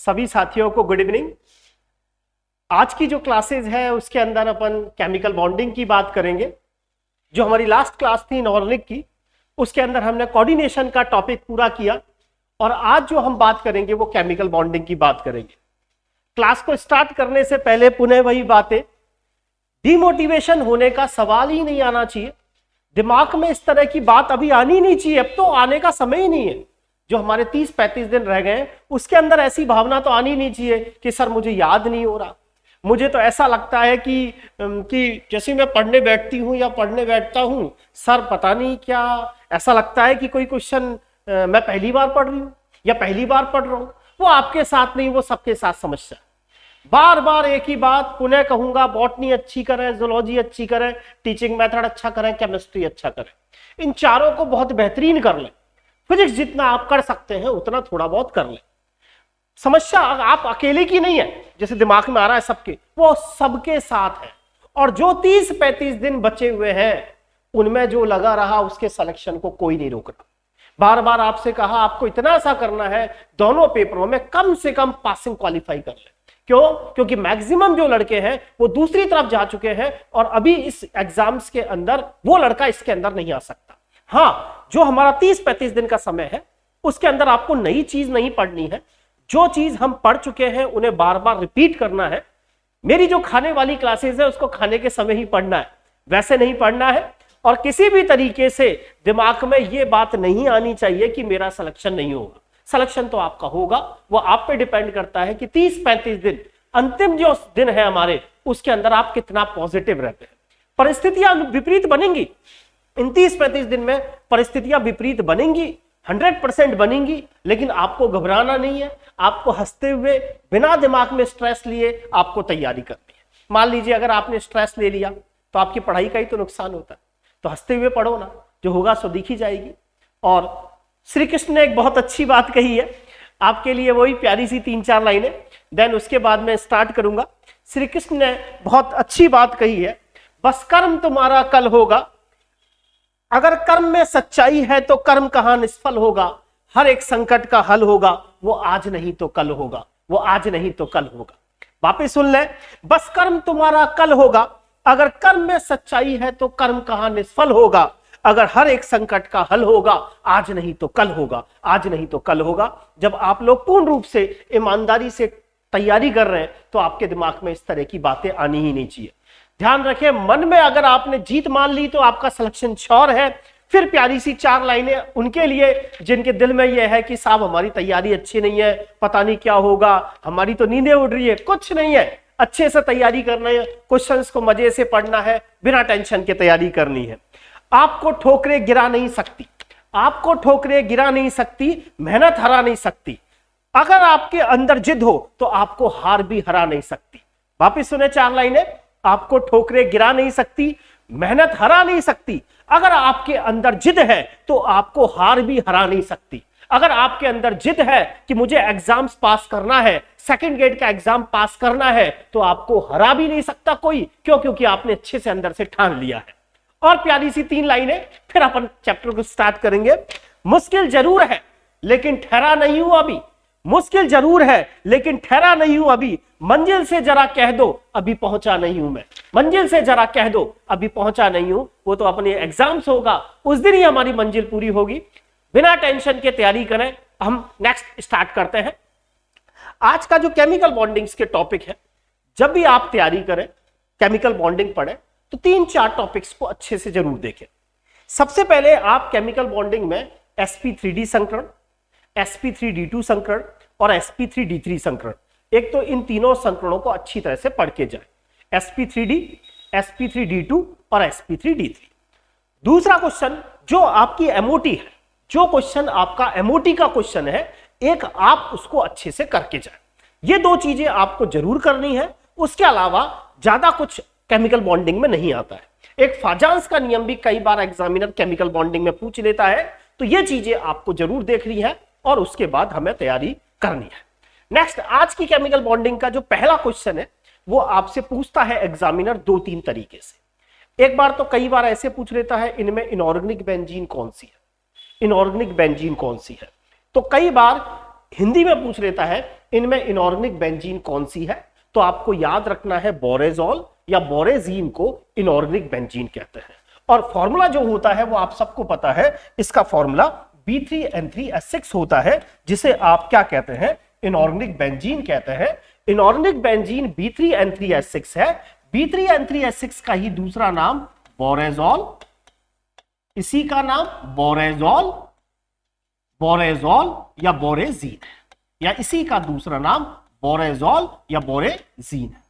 सभी साथियों को गुड इवनिंग। आज की जो क्लासेज है उसके अंदर अपन केमिकल बॉन्डिंग की बात करेंगे। जो हमारी लास्ट क्लास थी इनऑर्गेनिक की, उसके अंदर हमने कोऑर्डिनेशन का टॉपिक पूरा किया और आज जो हम बात करेंगे वो केमिकल बॉन्डिंग की बात करेंगे। क्लास को स्टार्ट करने से पहले पुनः वही बातें, डिमोटिवेशन होने का सवाल ही नहीं आना चाहिए। दिमाग में इस तरह की बात अभी आनी नहीं चाहिए, अब तो आने का समय ही नहीं है। जो हमारे 30-35 दिन रह गए उसके अंदर ऐसी भावना तो आनी नहीं चाहिए कि सर मुझे याद नहीं हो रहा। मुझे तो ऐसा लगता है कि जैसे मैं पढ़ने बैठती हूँ या पढ़ने बैठता हूँ, सर पता नहीं क्या ऐसा लगता है कि कोई क्वेश्चन मैं पहली बार पढ़ रही हूँ या पहली बार पढ़ रहा हूँ। वो आपके साथ नहीं, वो सबके साथ समस्या। बार बार एक ही बात पुनः कहूंगा, बॉटनी अच्छी करें, जूलॉजी अच्छी करें, टीचिंग मेथड अच्छा करें, केमिस्ट्री अच्छा करें, इन चारों को बहुत बेहतरीन कर लें। फिजिक्स जितना आप कर सकते हैं उतना थोड़ा बहुत कर लें। समस्या आप अकेले की नहीं है, जैसे दिमाग में आ रहा है सबके, वो सबके साथ है। और जो 30-35 दिन बचे हुए हैं उनमें जो लगा रहा उसके सिलेक्शन को कोई नहीं रोक रहा। बार बार आपसे कहा आपको इतना सा करना है, दोनों पेपरों में कम से कम पासिंग क्वालिफाई कर ले। क्यों? क्योंकि मैक्सिमम जो लड़के हैं वो दूसरी तरफ जा चुके हैं और अभी इस एग्जाम्स के अंदर वो लड़का इसके अंदर नहीं आ सकता। हाँ, जो हमारा 30-35 दिन का समय है उसके अंदर आपको नई चीज नहीं पढ़नी है। जो चीज हम पढ़ चुके हैं उन्हें बार बार रिपीट करना है। मेरी जो खाने वाली क्लासेस है उसको खाने के समय ही पढ़ना है, वैसे नहीं पढ़ना है। और किसी भी तरीके से दिमाग में यह बात नहीं आनी चाहिए कि मेरा सिलेक्शन नहीं होगा। सिलेक्शन तो आपका होगा, वो आप पे डिपेंड करता है कि 30-35 दिन अंतिम जो दिन है हमारे, उसके अंदर आप कितना पॉजिटिव रहते हैं। परिस्थितियां विपरीत बनेंगी, इन 30-35 दिन में परिस्थितियां विपरीत बनेंगी, 100% बनेंगी, लेकिन आपको घबराना नहीं है। आपको हंसते हुए बिना दिमाग में स्ट्रेस लिए आपको तैयारी करनी है। मान लीजिए अगर आपने स्ट्रेस ले लिया तो आपकी पढ़ाई का ही तो नुकसान होता है। तो हंसते हुए पढ़ो ना, जो होगा सो दिखी जाएगी। और श्री कृष्ण ने एक बहुत अच्छी बात कही है आपके लिए, वही प्यारी सी 3-4 लाइनें, देन उसके बाद मैं स्टार्ट करूंगा। श्री कृष्ण ने बहुत अच्छी बात कही है, बस कर्म तुम्हारा कल होगा। अगर कर्म में सच्चाई है तो कर्म कहां निष्फल होगा। हर एक संकट का हल होगा, वो आज नहीं तो कल होगा, वो आज नहीं तो कल होगा। वापस सुन ले, बस कर्म तुम्हारा कल होगा। अगर कर्म में सच्चाई है तो कर्म कहां निष्फल होगा। अगर हर एक संकट का हल होगा, आज नहीं तो कल होगा, आज नहीं तो कल होगा। जब आप लोग पूर्ण रूप से ईमानदारी से तैयारी कर रहे हैं तो आपके दिमाग में इस तरह की बातें आनी ही नहीं चाहिए। ध्यान रखें, मन में अगर आपने जीत मान ली तो आपका सिलेक्शन श्योर है। फिर प्यारी सी 4 लाइनें उनके लिए जिनके दिल में यह है कि साहब हमारी तैयारी अच्छी नहीं है, पता नहीं क्या होगा, हमारी तो नींदें उड़ रही है। कुछ नहीं है, अच्छे से तैयारी करना है, क्वेश्चंस को मजे से पढ़ना है, बिना टेंशन के तैयारी करनी है। आपको ठोकरें गिरा नहीं सकती, आपको ठोकरें गिरा नहीं सकती, मेहनत हरा नहीं सकती। अगर आपके अंदर जिद हो तो आपको हार भी हरा नहीं सकती। वापिस सुने 4 लाइनें, आपको ठोकरें गिरा नहीं सकती, मेहनत हरा नहीं सकती। अगर आपके अंदर जिद है तो आपको हार भी हरा नहीं सकती। अगर आपके अंदर जिद है कि मुझे एग्जाम्स पास करना है, सेकंड ग्रेड का एग्जाम पास करना है, तो आपको हरा भी नहीं सकता कोई। क्यों? क्योंकि आपने अच्छे से अंदर से ठान लिया है। और प्यारी सी 3 लाइनें, फिर अपन चैप्टर को स्टार्ट करेंगे। मुश्किल जरूर है लेकिन ठहरा नहीं हूं अभी। मुश्किल जरूर है लेकिन ठहरा नहीं हूं अभी। मंजिल से जरा कह दो अभी पहुंचा नहीं हूं मैं। मंजिल से जरा कह दो अभी पहुंचा नहीं हूं। वो तो अपने एग्जाम्स होगा, उस दिन ही हमारी मंजिल पूरी होगी। बिना टेंशन के तैयारी करें। हम नेक्स्ट स्टार्ट करते हैं। आज का जो केमिकल बॉन्डिंग्स के टॉपिक है, जब भी आप तैयारी करें, केमिकल बॉन्डिंग पढ़ें, तो 3-4 टॉपिक्स को अच्छे से जरूर देखें। सबसे पहले आप केमिकल बॉन्डिंग में sp3d संकरण, sp3d2 संकरण और sp3d3 संकरण, एक तो इन तीनों संकरणों को अच्छी तरह से पढ़ के जाए। sp3d, sp3d2 और sp3d3। दूसरा क्वेश्चन जो आपकी एमओटी है, जो क्वेश्चन आपका एमओटी का क्वेश्चन है, एक आप उसको अच्छे से करके जाए। ये 2 चीजें आपको जरूर करनी है। उसके अलावा ज्यादा कुछ केमिकल बॉन्डिंग में नहीं आता है। एक फाजांस का नियम भी कई बार एग्जामिनर केमिकल बॉन्डिंग में पूछ लेता है, तो ये चीजें आपको जरूर देखनी है और उसके बाद हमें तैयारी करनी है। नेक्स्ट, आज की केमिकल बॉन्डिंग का जो पहला क्वेश्चन है वो आपसे पूछता है एग्जामिनर 2-3 तरीके से। एक बार तो कई बार ऐसे पूछ लेता है, इनमें इनऑर्गेनिक बेंजीन कौन सी है, इनऑर्गेनिक बेंजीन कौन सी है। तो कई बार हिंदी में पूछ लेता है इनमें इनऑर्गेनिक बेंजीन कौन सी है, तो आपको याद रखना है बोरेजॉल या बोरेजीन को इनऑर्गेनिक बेंजीन कहते हैं। और फॉर्मूला जो होता है वो आप सबको पता है, इसका फॉर्मूला B3N3S6 होता है, जिसे आप क्या कहते हैं, इनऑर्गेनिक बेंजीन कहते हैं। इनऑर्गेनिक बेंजीन B3N3S6 है। B3N3S6 का ही दूसरा नाम बोरेजॉल, इसी का नाम बोरेजॉल, बोरेजॉल या बोरेजीन है, या इसी का दूसरा नाम बोरेजॉल या बोरेजीन है।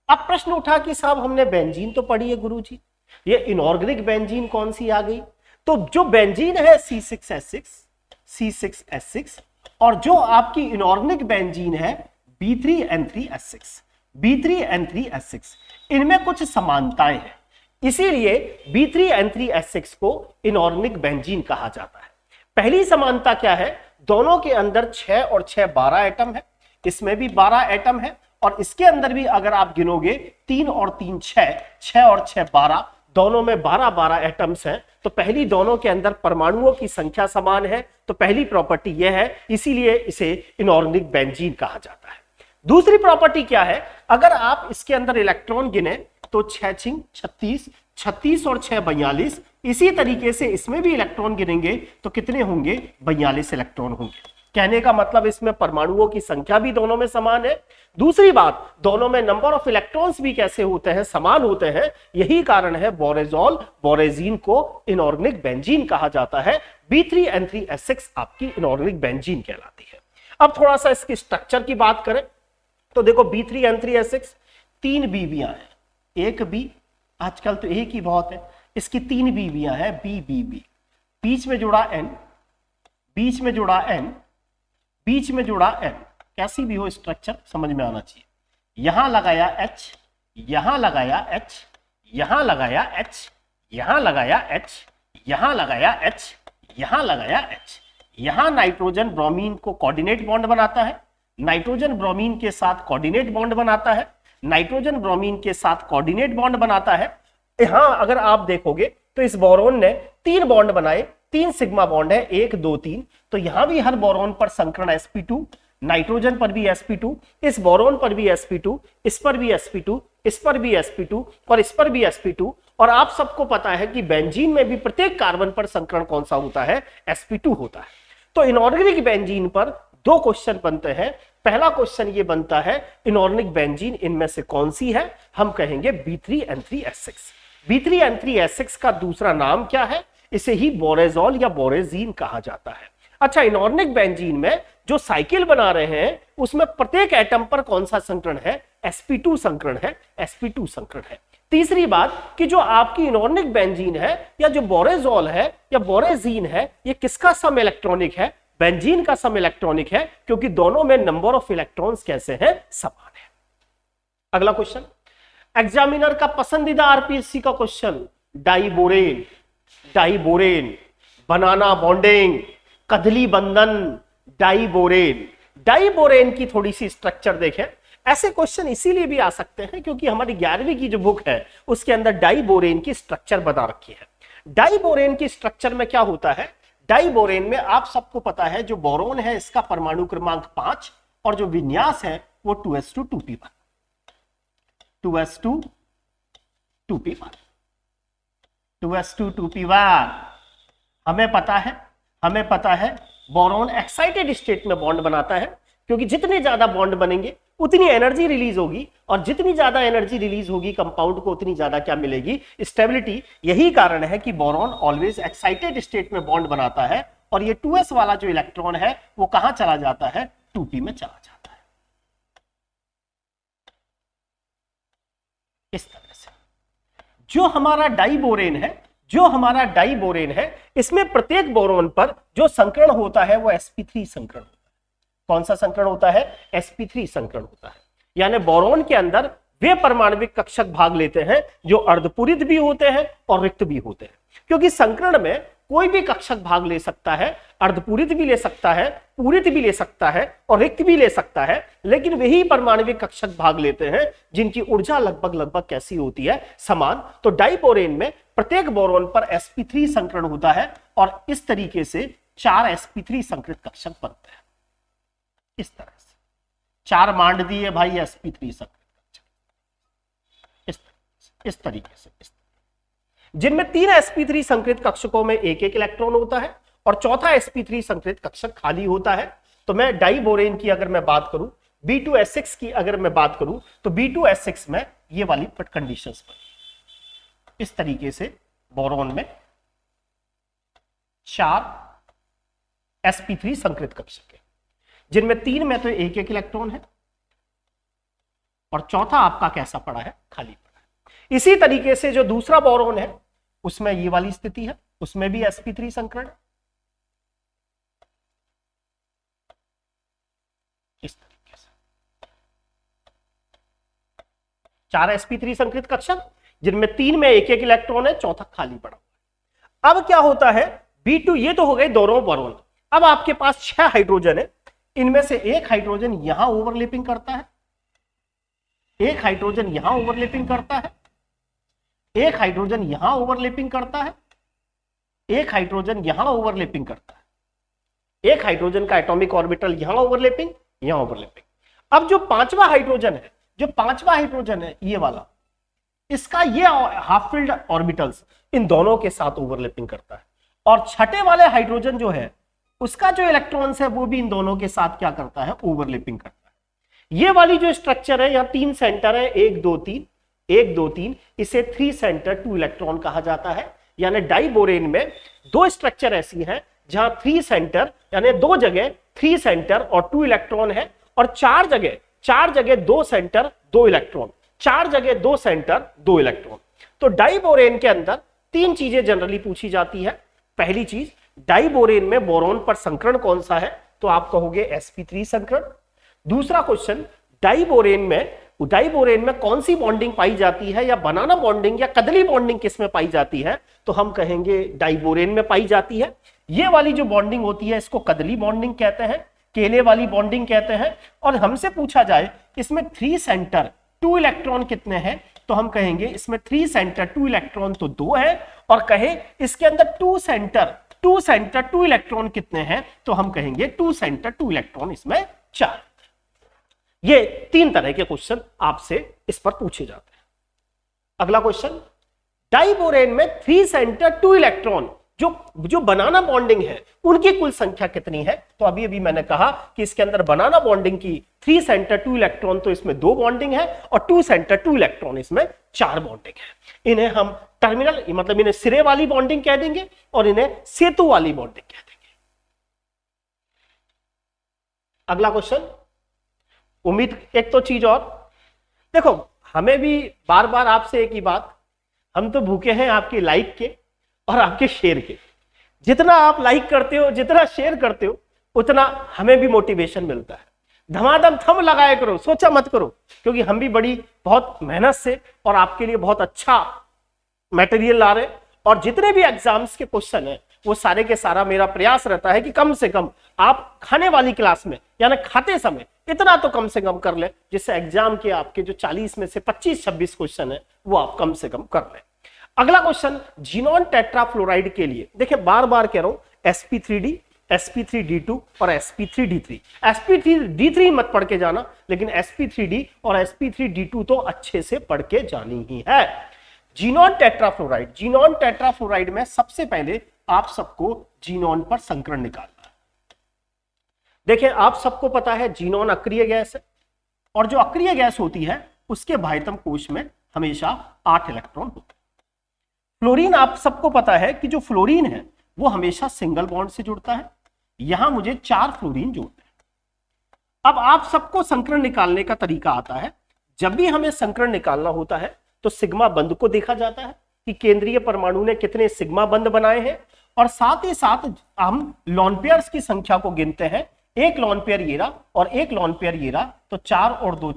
अब प्रश्न उठा कि साहब हमने बेंजीन तो पढ़ी है गुरुजी, ये इनऑर्गेनिक बेंजीन कौन सी आ गई? तो जो बेंजीन है C6H6 और जो आपकी इनऑर्गेनिक बेंजीन है B3N3S6, इनमें कुछ समानताएं हैं, इसीलिए B3N3S6 को इनऑर्गेनिक बेंजीन कहा जाता है। पहली समानता क्या है? दोनों के अंदर 6 और 6 12 एटम है, इसमें भी 12 एटम है, और इसके अंदर भी अगर आप गिनोगे 3 और 3 6, 6 और 6 12, दोनों में 12 एटम्स हैं। तो पहली, दोनों के अंदर परमाणुओं की संख्या समान है, तो पहली प्रॉपर्टी यह है, इसीलिए इसे इनऑर्गेनिक बेंजीन कहा जाता है। दूसरी प्रॉपर्टी क्या है? अगर आप इसके अंदर इलेक्ट्रॉन गिने तो 6 6 36, 36 और 6 42, इसी तरीके से इसमें भी इलेक्ट्रॉन गिनेंगे तो कितने होंगे? 42 इलेक्ट्रॉन होंगे। कहने का मतलब इसमें परमाणुओं की संख्या भी दोनों में समान है। दूसरी बात, दोनों में नंबर ऑफ इलेक्ट्रॉन्स भी कैसे होते हैं? समान होते हैं। यही कारण है बोरेजॉल, बोरेजीन को इनऑर्गेनिक बेंजीन कहा जाता है। B3N3S6 आपकी इनऑर्गेनिक बेंजीन कहलाती है। अब थोड़ा सा इसकी स्ट्रक्चर की बात करें तो देखो B3N3S6 3 बीबियां हैं, एक बी, आजकल तो एक ही बहुत है, इसकी 3 बीबियां हैं, BBB, बीच में जुड़ा N, बीच में जुड़ा N, बीच में जुड़ा N, कैसी भी हो स्ट्रक्चर समझ में आना चाहिए। यहां लगाया H, यहां लगाया H, यहां लगाया H, यहां लगाया H, यहां लगाया H, यहां लगाया H। यहां नाइट्रोजन ब्रोमीन को कोऑर्डिनेट बॉन्ड बनाता है, नाइट्रोजन ब्रोमीन के साथ कोऑर्डिनेट बॉन्ड बनाता है, नाइट्रोजन ब्रोमीन के साथ कोऑर्डिनेट बॉन्ड बनाता है। यहां अगर आप देखोगे तो इस बोरोन ने 3 बॉन्ड बनाए, 3 सिग्मा बॉन्ड है, 1 2 3। तो यहां भी हर बोरोन पर संकरण sp2, नाइट्रोजन पर भी sp2, इस बोरोन पर भी sp2, इस पर भी sp2, इस पर भी sp2 और इस पर भी sp2। और आप सबको पता है कि बेंजीन में भी प्रत्येक कार्बन पर संकरण कौन सा होता है? sp2 होता है। तो इनऑर्गेनिक बेंजीन पर 2 क्वेश्चन बनते हैं। पहला क्वेश्चन ये बनता है इनऑर्गेनिक बेंजीन इनमें से कौन सी है? हम कहेंगे B3N3S6। B3N3S6 का दूसरा नाम क्या है? इसे ही बोरेजॉल या बोरेजीन कहा जाता है। अच्छा, इनऑर्गेनिक बेंजीन में जो साइकिल बना रहे हैं उसमें प्रत्येक एटम पर कौन सा संकरण है? sp2 संकरण है, sp2 संकरण है। तीसरी बात कि जो आपकी इनऑर्गेनिक बेंजीन है या जो बोरेजॉल है या बोरेजीन है, ये किसका सम इलेक्ट्रॉनिक है? बेंजीन का सम इलेक्ट्रॉनिक है, क्योंकि दोनों में नंबर ऑफ इलेक्ट्रॉन्स कैसे हैं? समान है। अगला क्वेश्चन, एग्जामिनर का पसंदीदा आरपीएससी का question, diborane, diborane, banana bonding, कदली बंधन, डाइबोरेन। डाइबोरेन की थोड़ी सी स्ट्रक्चर देखें। ऐसे क्वेश्चन इसीलिए भी आ सकते हैं क्योंकि हमारी 11वीं की जो बुक है उसके अंदर डाइबोरेन की स्ट्रक्चर बता रखी है। डाइबोरेन की स्ट्रक्चर में क्या होता है? डाइबोरेन में आप सबको पता है जो बोरोन है इसका परमाणु क्रमांक 5 और जो विन्यास है वो 2s2 2p1, 2s2 2p1, 2s2 2p1। हमें पता है बोरोन एक्साइटेड स्टेट में बॉन्ड बनाता है, क्योंकि जितने ज्यादा बॉन्ड बनेंगे उतनी एनर्जी रिलीज होगी, और जितनी ज्यादा एनर्जी रिलीज होगी कंपाउंड को उतनी ज्यादा क्या मिलेगी? स्टेबिलिटी। यही कारण है कि बोरोन ऑलवेज एक्साइटेड स्टेट में बॉन्ड बनाता है, और ये 2s वाला जो इलेक्ट्रॉन है वो कहां चला जाता है? 2p में चला जाता है। इस तरह से जो हमारा डाइबोरेन है, इसमें प्रत्येक बोरोन पर जो संकरण होता है वो sp3 संकरण होता है। कौन सा संकरण होता है? sp3 संकरण होता है। यानी बोरोन के अंदर वे परमाणविक कक्षक भाग लेते हैं जो अर्धपूरित भी होते हैं और रिक्त भी होते हैं, क्योंकि संकरण में कोई भी कक्षक भाग ले सकता है, अर्धपूरित भी ले सकता है, पूरित भी ले सकता है और रिक्त भी ले सकता है, लेकिन वही परमाणविक कक्षक भाग लेते हैं जिनकी ऊर्जा लगभग कैसी होती है? समान। तो डाइबोरेन में प्रत्येक बोरोन पर sp3 संकरण होता है और इस तरीके से 4 sp3 संकरित कक्षक बनते हैं। इस तरह से 4 मांड दिए भाई sp3 संकृत कक्षक, इस तरीके से जिनमें 3 sp3 संकृत कक्षकों में एक एक इलेक्ट्रॉन होता है और चौथा sp3 संकृत कक्षक खाली होता है। तो मैं डाइबोरेन की अगर मैं बात करूं, B2S6 की अगर मैं बात करूं, तो B2S6 में ये वाली कंडीशंस पर इस तरीके से बोरोन में 4 sp3 संकृत कक्षक है, जिनमें 3 में तो एक एक इलेक्ट्रॉन है और चौथा आपका कैसा पड़ा है, खाली पड़ा है। इसी तरीके से जो दूसरा बोरोन है उसमें ये वाली स्थिति है, उसमें भी sp3 संकरण इस तरीके से 4 sp3 संकृत कक्षक, जिनमें 3 में एक एक इलेक्ट्रॉन है, चौथा खाली पड़ा हुआ है। अब क्या होता है, B2 ये तो हो गए दोनों बोरोन। अब आपके पास 6 हाइड्रोजन है, इनमें से एक हाइड्रोजन यहां ओवरलैपिंग करता है, एक हाइड्रोजन यहां ओवरलैपिंग करता है, एक हाइड्रोजन यहां ओवरलैपिंग करता है, एक हाइड्रोजन यहां ओवरलैपिंग करता है, एक हाइड्रोजन का एटॉमिक ऑर्बिटल यहां ओवरलैपिंग, यहां ओवरलैपिंग। अब जो पांचवा हाइड्रोजन है, जो पांचवा हाइड्रोजन है ये वाला, इसका ये हाफ फिल्ड ऑर्बिटल्स इन दोनों के साथ ओवरलैपिंग करता है, और छठे वाले हाइड्रोजन जो है उसका जो इलेक्ट्रॉन्स है वो भी इन दोनों के साथ क्या करता है, ओवरलैपिंग करता है। ये वाली जो स्ट्रक्चर है, यहां 3 सेंटर है, 1 2 3 1 2 3, इसे 3 सेंटर 2 इलेक्ट्रॉन कहा जाता है। यानी डाइबोरेन में 2 स्ट्रक्चर ऐसी हैं जहां 3 सेंटर यानी 2 जगह 3 सेंटर और 2 इलेक्ट्रॉन है, और 4 जगह 2 सेंटर 2 इलेक्ट्रॉन, 4 जगह 2 सेंटर 2 इलेक्ट्रॉन। तो डाइबोरेन के अंदर 3 चीजें जनरली पूछी जाती है। पहली चीज, डाइबोरेन में बोरोन पर संकरण कौन सा है, तो आप कहोगे sp3 संकरण। दूसरा क्वेश्चन, डाइबोरेन में कौन सी बॉन्डिंग पाई जाती है, या बनाना बॉन्डिंग या कदली बॉन्डिंग किस में पाई जाती है, तो हम कहेंगे डाइबोरेन में पाई जाती है। ये वाली जो बॉन्डिंग होती है इसको कदली बॉन्डिंग कहते हैं, केले वाली बॉन्डिंग कहते हैं। और हमसे पूछा जाए इसमें 3 सेंटर 2 इलेक्ट्रॉन कितने हैं, तो हम कहेंगे इसमें 3 सेंटर 2 इलेक्ट्रॉन तो 2 है, और कहे इसके अंदर 2 सेंटर 2 इलेक्ट्रॉन कितने हैं, तो हम कहेंगे 2 सेंटर 2 इलेक्ट्रॉन इसमें 4। ये 3 तरह के क्वेश्चन आपसे इस पर पूछे जाते हैं। अगला क्वेश्चन, डाइबोरेन में 3 सेंटर 2 इलेक्ट्रॉन जो बनाना बॉन्डिंग है उनकी कुल संख्या कितनी है, तो अभी मैंने कहा कि इसके अंदर बनाना बॉन्डिंग की 3 सेंटर 2 इलेक्ट्रॉन तो इसमें 2 बॉन्डिंग है, और 2 सेंटर 2 इलेक्ट्रॉन इसमें 4 बॉन्डिंग है। इन्हें हम टर्मिनल मतलब इन्हें सिरे वाली बॉन्डिंग कह देंगे और इन्हें सेतु वाली बॉन्डिंग कह देंगे। अगला क्वेश्चन, उम्मीद एक तो चीज और देखो, हमें भी बार बार आपसे एक ही बात, हम तो भूखे हैं आपकी लाइक के और आपके शेयर के। जितना आप लाइक करते हो, जितना शेयर करते हो, उतना हमें भी मोटिवेशन मिलता है। धमाधम थंब लगाया करो, सोचा मत करो, क्योंकि हम भी बहुत मेहनत से और आपके लिए बहुत अच्छा मटेरियल ला रहे हैं। और जितने भी एग्जाम्स के क्वेश्चन है वो सारे के सारा मेरा प्रयास रहता है कि कम से कम आप खाने वाली क्लास में यानी खाते समय इतना तो कम से कम कर ले, जिससे एग्जाम के आपके जो 40 में से 25-26 क्वेश्चन है वो आप कम से कम कर लें। अगला क्वेश्चन, जीनोन टेट्राफ्लोराइड के लिए देखिए, बार बार कह रहा हूं sp3d, sp3d2 और sp3d3। sp3d3 मत पढ़ के जाना, लेकिन sp3d और sp3d2 तो अच्छे से पढ़ के जानी ही है। जीनोन टेट्राफ्लोराइड में सबसे पहले आप सबको जीनोन पर संकरण निकालना है। देखिए, आप सबको पता है जीनोन अक्रिय गैस है, और जो अक्रिय गैस होती है उसके बाह्यतम कोश में हमेशा 8 इलेक्ट्रॉन होते हैं। फ्लोरीन, आप सबको पता है कि जो फ्लोरीन है वो हमेशा सिंगल बॉन्ड से जुड़ता है। यहां मुझे 4 फ्लोरीन जोड़ते हैं। अब आप सबको संकरण निकालने का तरीका आता है। जब भी हमें संकरण निकालना होता है तो सिग्मा बंध को देखा जाता है कि केंद्रीय परमाणु ने कितने सिग्मा बंध बनाए हैं, और साथ ही साथ हम लॉन पेयर्स की संख्या को गिनते हैं। एक लॉन पेयर ये रहा और एक लॉन पेयर ये रहा, तो 4 और 2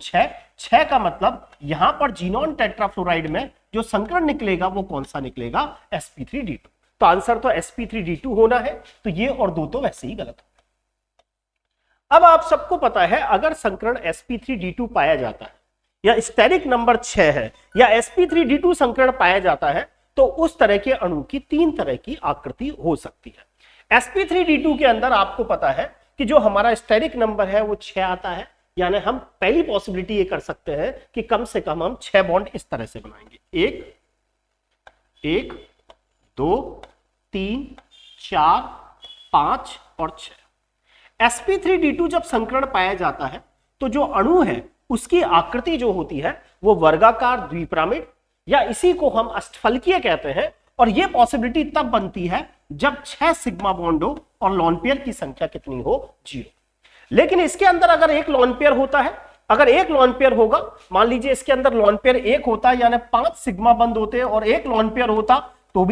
6 का मतलब यहां पर जीनोन टेट्राफ्लोराइड में जो संकरण निकलेगा वो कौन सा निकलेगा, sp3d2। तो आंसर तो sp3d2 होना है, तो ये और 2 तो वैसे ही गलत हो। अब आप सबको पता है अगर संकरण sp3d2 पाया जाता है, या स्टेरिक नंबर 6 है, या sp3d2 संकरण पाया जाता है, तो उस तरह के अणु की 3 तरह की आकृति हो सकती है। sp3d2 के अंदर आपको पता है कि जो हमारा स्टेरिक नंबर है वो 6 आता है, यानी हम पहली पॉसिबिलिटी ये कर सकते हैं कि कम से कम हम 6 बॉन्ड इस तरह से बनाएंगे, 1 2 3 4 5 और 6। sp3d2 जब संकरण पाया जाता है तो जो अणु है उसकी आकृति जो होती है वो वर्गाकार द्विपिरामिड या इसी को हम अष्टफलकीय कहते हैं, और ये पॉसिबिलिटी तब बनती है जब 6 सिग्मा बॉन्ड हो और लोन पेयर की संख्या कितनी हो, 0। लेकिन इसके अंदर अगर एक लोन पेयर होता है, अगर एक लोन पेयर होगा, मान लीजिए इसके अंदर लोन पेयर एक होता है यानी 5 सिग्मा बंद होते और एक लोन पेयर होता तो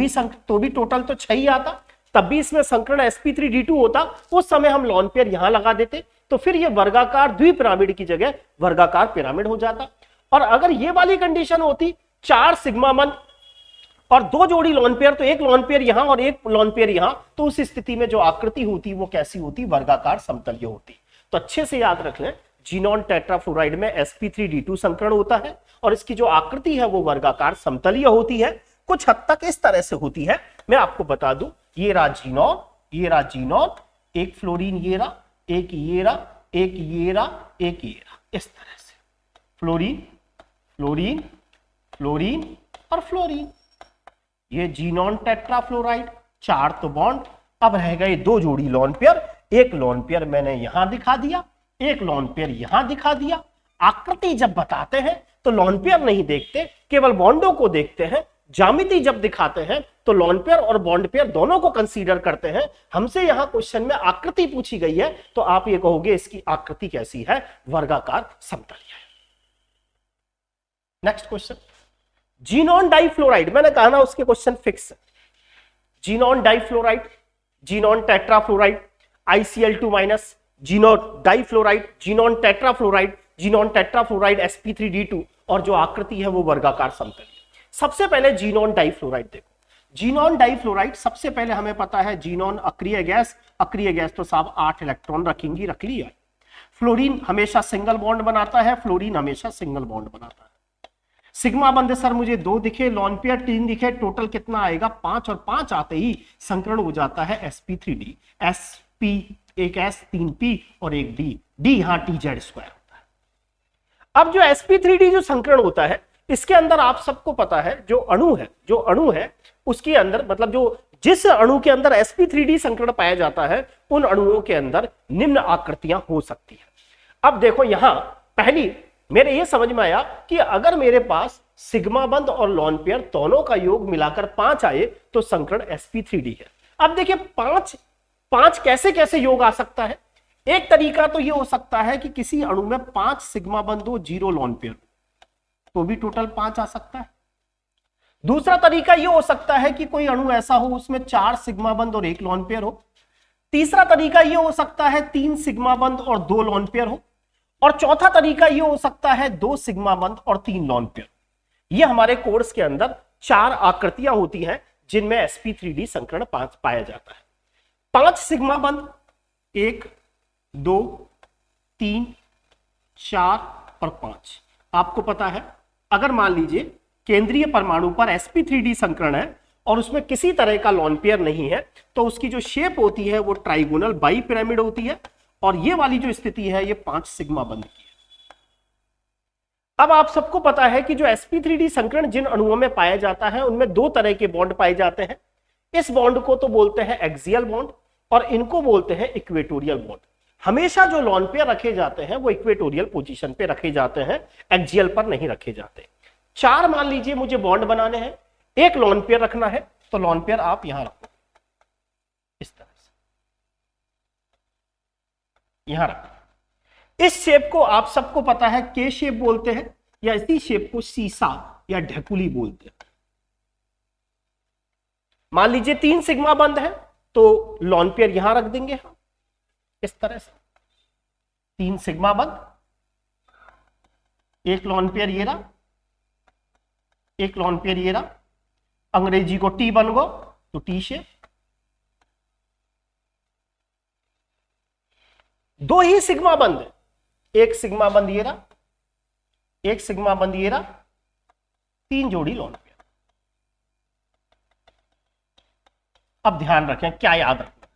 भी टोटल तो 6 ही आता, तब भी इसमें संकरण sp3d2 होता, उस समय हम लोन पेयर यहां लगा देते तो फिर ये वर्गाकार द्विपिरामिड की जगह वर्गाकार पिरामिड हो जाता। और अगर ये वाली कंडीशन होती 4 सिग्मा बंद और 2 जोड़ी लोन पेयर, तो एक लोन पेयर यहां और एक लोन पेयर यहां, तो उस स्थिति में जो आकृति होती वो कैसी होती, वर्गाकार समतलीय होती। तो अच्छे से याद रख लें, जीनॉन टेट्राफ्लोराइड में sp3d2 संकरण होता है और इसकी जो आकृति है वो वर्गाकार समतलीय होती है, कुछ हद तक इस तरह से होती है। मैं आपको बता दूं, ये रहा जीनॉन, एक फ्लोरीन ये रहा, एक ये रहा, एक ये रहा, एक ये रहा, इस तरह से फ्लोरीन फ्लोरीन फ्लोरीन और फ्लोरीन। ये जीनॉन टेट्राफ्लोराइड, 4 तो बॉन्ड, अब रह गए 2 जोड़ी लोन पेयर, एक लोन पेयर मैंने यहां दिखा दिया, एक लोन पेयर यहां दिखा दिया। आकृति जब बताते हैं तो लोन पेयर नहीं देखते, केवल बॉन्डों को देखते हैं। ज्यामिति जब दिखाते हैं तो लोन पेयर और बॉन्ड पेयर दोनों को कंसीडर करते हैं। हमसे यहां क्वेश्चन में आकृति पूछी गई है तो आप ये कहोगे इसकी आकृति कैसी है, वर्गाकार समतलीय है। नेक्स्ट क्वेश्चन, जीनॉन डाइफ्लोराइड, मैंने कहा ना उसके क्वेश्चन फिक्स है। Xenon difluoride, xenon tetrafluoride, ICl2-, xenon difluoride, xenon tetrafluoride sp3d2, और जो आकृति है वो वर्गाकार समतलीय। सबसे पहले जीनॉन डाइफ्लोराइड देखो, जीनॉन डाइफ्लोराइड सबसे पहले हमें पता है जीनॉन अक्रिय गैस तो साहब 8 इलेक्ट्रॉन रखेंगी, रख लिया। फ्लोरीन हमेशा सिंगल बॉन्ड बनाता है, फ्लोरीन हमेशा सिंगल बॉन्ड बनाता है। सिग्मा बंद सर मुझे 2 दिखे, लोन पेयर 3 दिखे, टोटल कितना आएगा 5, और 5 आते ही संकरण हो जाता है sp3d, sp एक s 3 p और एक d यहां tz स्क्वायर होता है। अब जो sp3d जो संकरण होता है इसके अंदर आप सबको पता है जो अणु है उसके अंदर, मतलब जिस अणु के अंदर sp3d संकरण पाया जाता है उन अणुओं के अंदर निम्न आकृतियां हो सकती है। अब देखो यहां पहली मेरे ये समझ में आया कि अगर मेरे पास सिग्मा बंद और लोन पेयर दोनों का योग मिलाकर 5 आए तो संकरण sp3d है। अब देखिए 5 कैसे कैसे योग आ सकता है। एक तरीका तो ये हो सकता है कि किसी अणु में 5 सिग्मा बंद हो, 0 लोन पेयर, तो भी टोटल 5 आ सकता है। दूसरा तरीका यह हो सकता है कि कोई अणु ऐसा हो उसमें 4 सिग्मा बंद और 1 लोन पेयर हो। तीसरा तरीका यह हो सकता है 3 सिग्मा बंद और 2 लोन पेयर हो। और चौथा तरीका यह हो सकता है 2 सिग्मा बंद और 3 लोन पेयर। यह हमारे कोर्स के अंदर 4 आकृतियां होती हैं जिनमें sp3d संकरण 5 पाया जाता है। 5 सिग्मा बंद 1 2 3 4 और 5। आपको पता है अगर मान लीजिए केंद्रीय परमाणु पर sp3d संकरण है और उसमें किसी तरह का लोन पेयर नहीं है तो उसकी जो शेप होती है वो ट्राइगोनल बाई पिरामिड होती है, और ये वाली जो स्थिति है ये 5 सिग्मा बंद की है। अब आप सबको पता है कि जो sp3d संकरण जिन अणुओं में पाया जाता है उनमें 2 तरह के बॉन्ड पाए जाते हैं। इस बॉन्ड को तो बोलते हैं एक्सियल बॉन्ड और इनको बोलते हैं इक्वेटोरियल बॉन्ड। हमेशा जो लोन पेयर रखे जाते हैं वो इक्वेटोरियल पोजीशन पे रखे जाते हैं, एक्सियल पर नहीं रखे जाते। 4 मान लीजिए मुझे बॉन्ड बनाने हैं, एक लोन पेयर रखना है तो लोन पेयर आप यहां रखो, इस तरह से यहां रखो। इस शेप को आप सबको पता है के शेप बोलते हैं, या इसी शेप को सीसा या ढकुली बोलते हैं। मान लीजिए 3 सिग्मा बंद है तो लोन पेयर यहां रख देंगे हम इस तरह से, 3 सिग्मा बंद, एक लोन पेयर ये रहा, एक लोन पेयर ये रहा, अंग्रेजी को टी बन गो तो टी शेप। 2 ही सिग्मा बंद है, एक सिग्मा बंद ये रहा, एक सिग्मा बंद ये रहा, 3 जोड़ी लोन पेयर। अब ध्यान रखें क्या याद रखना,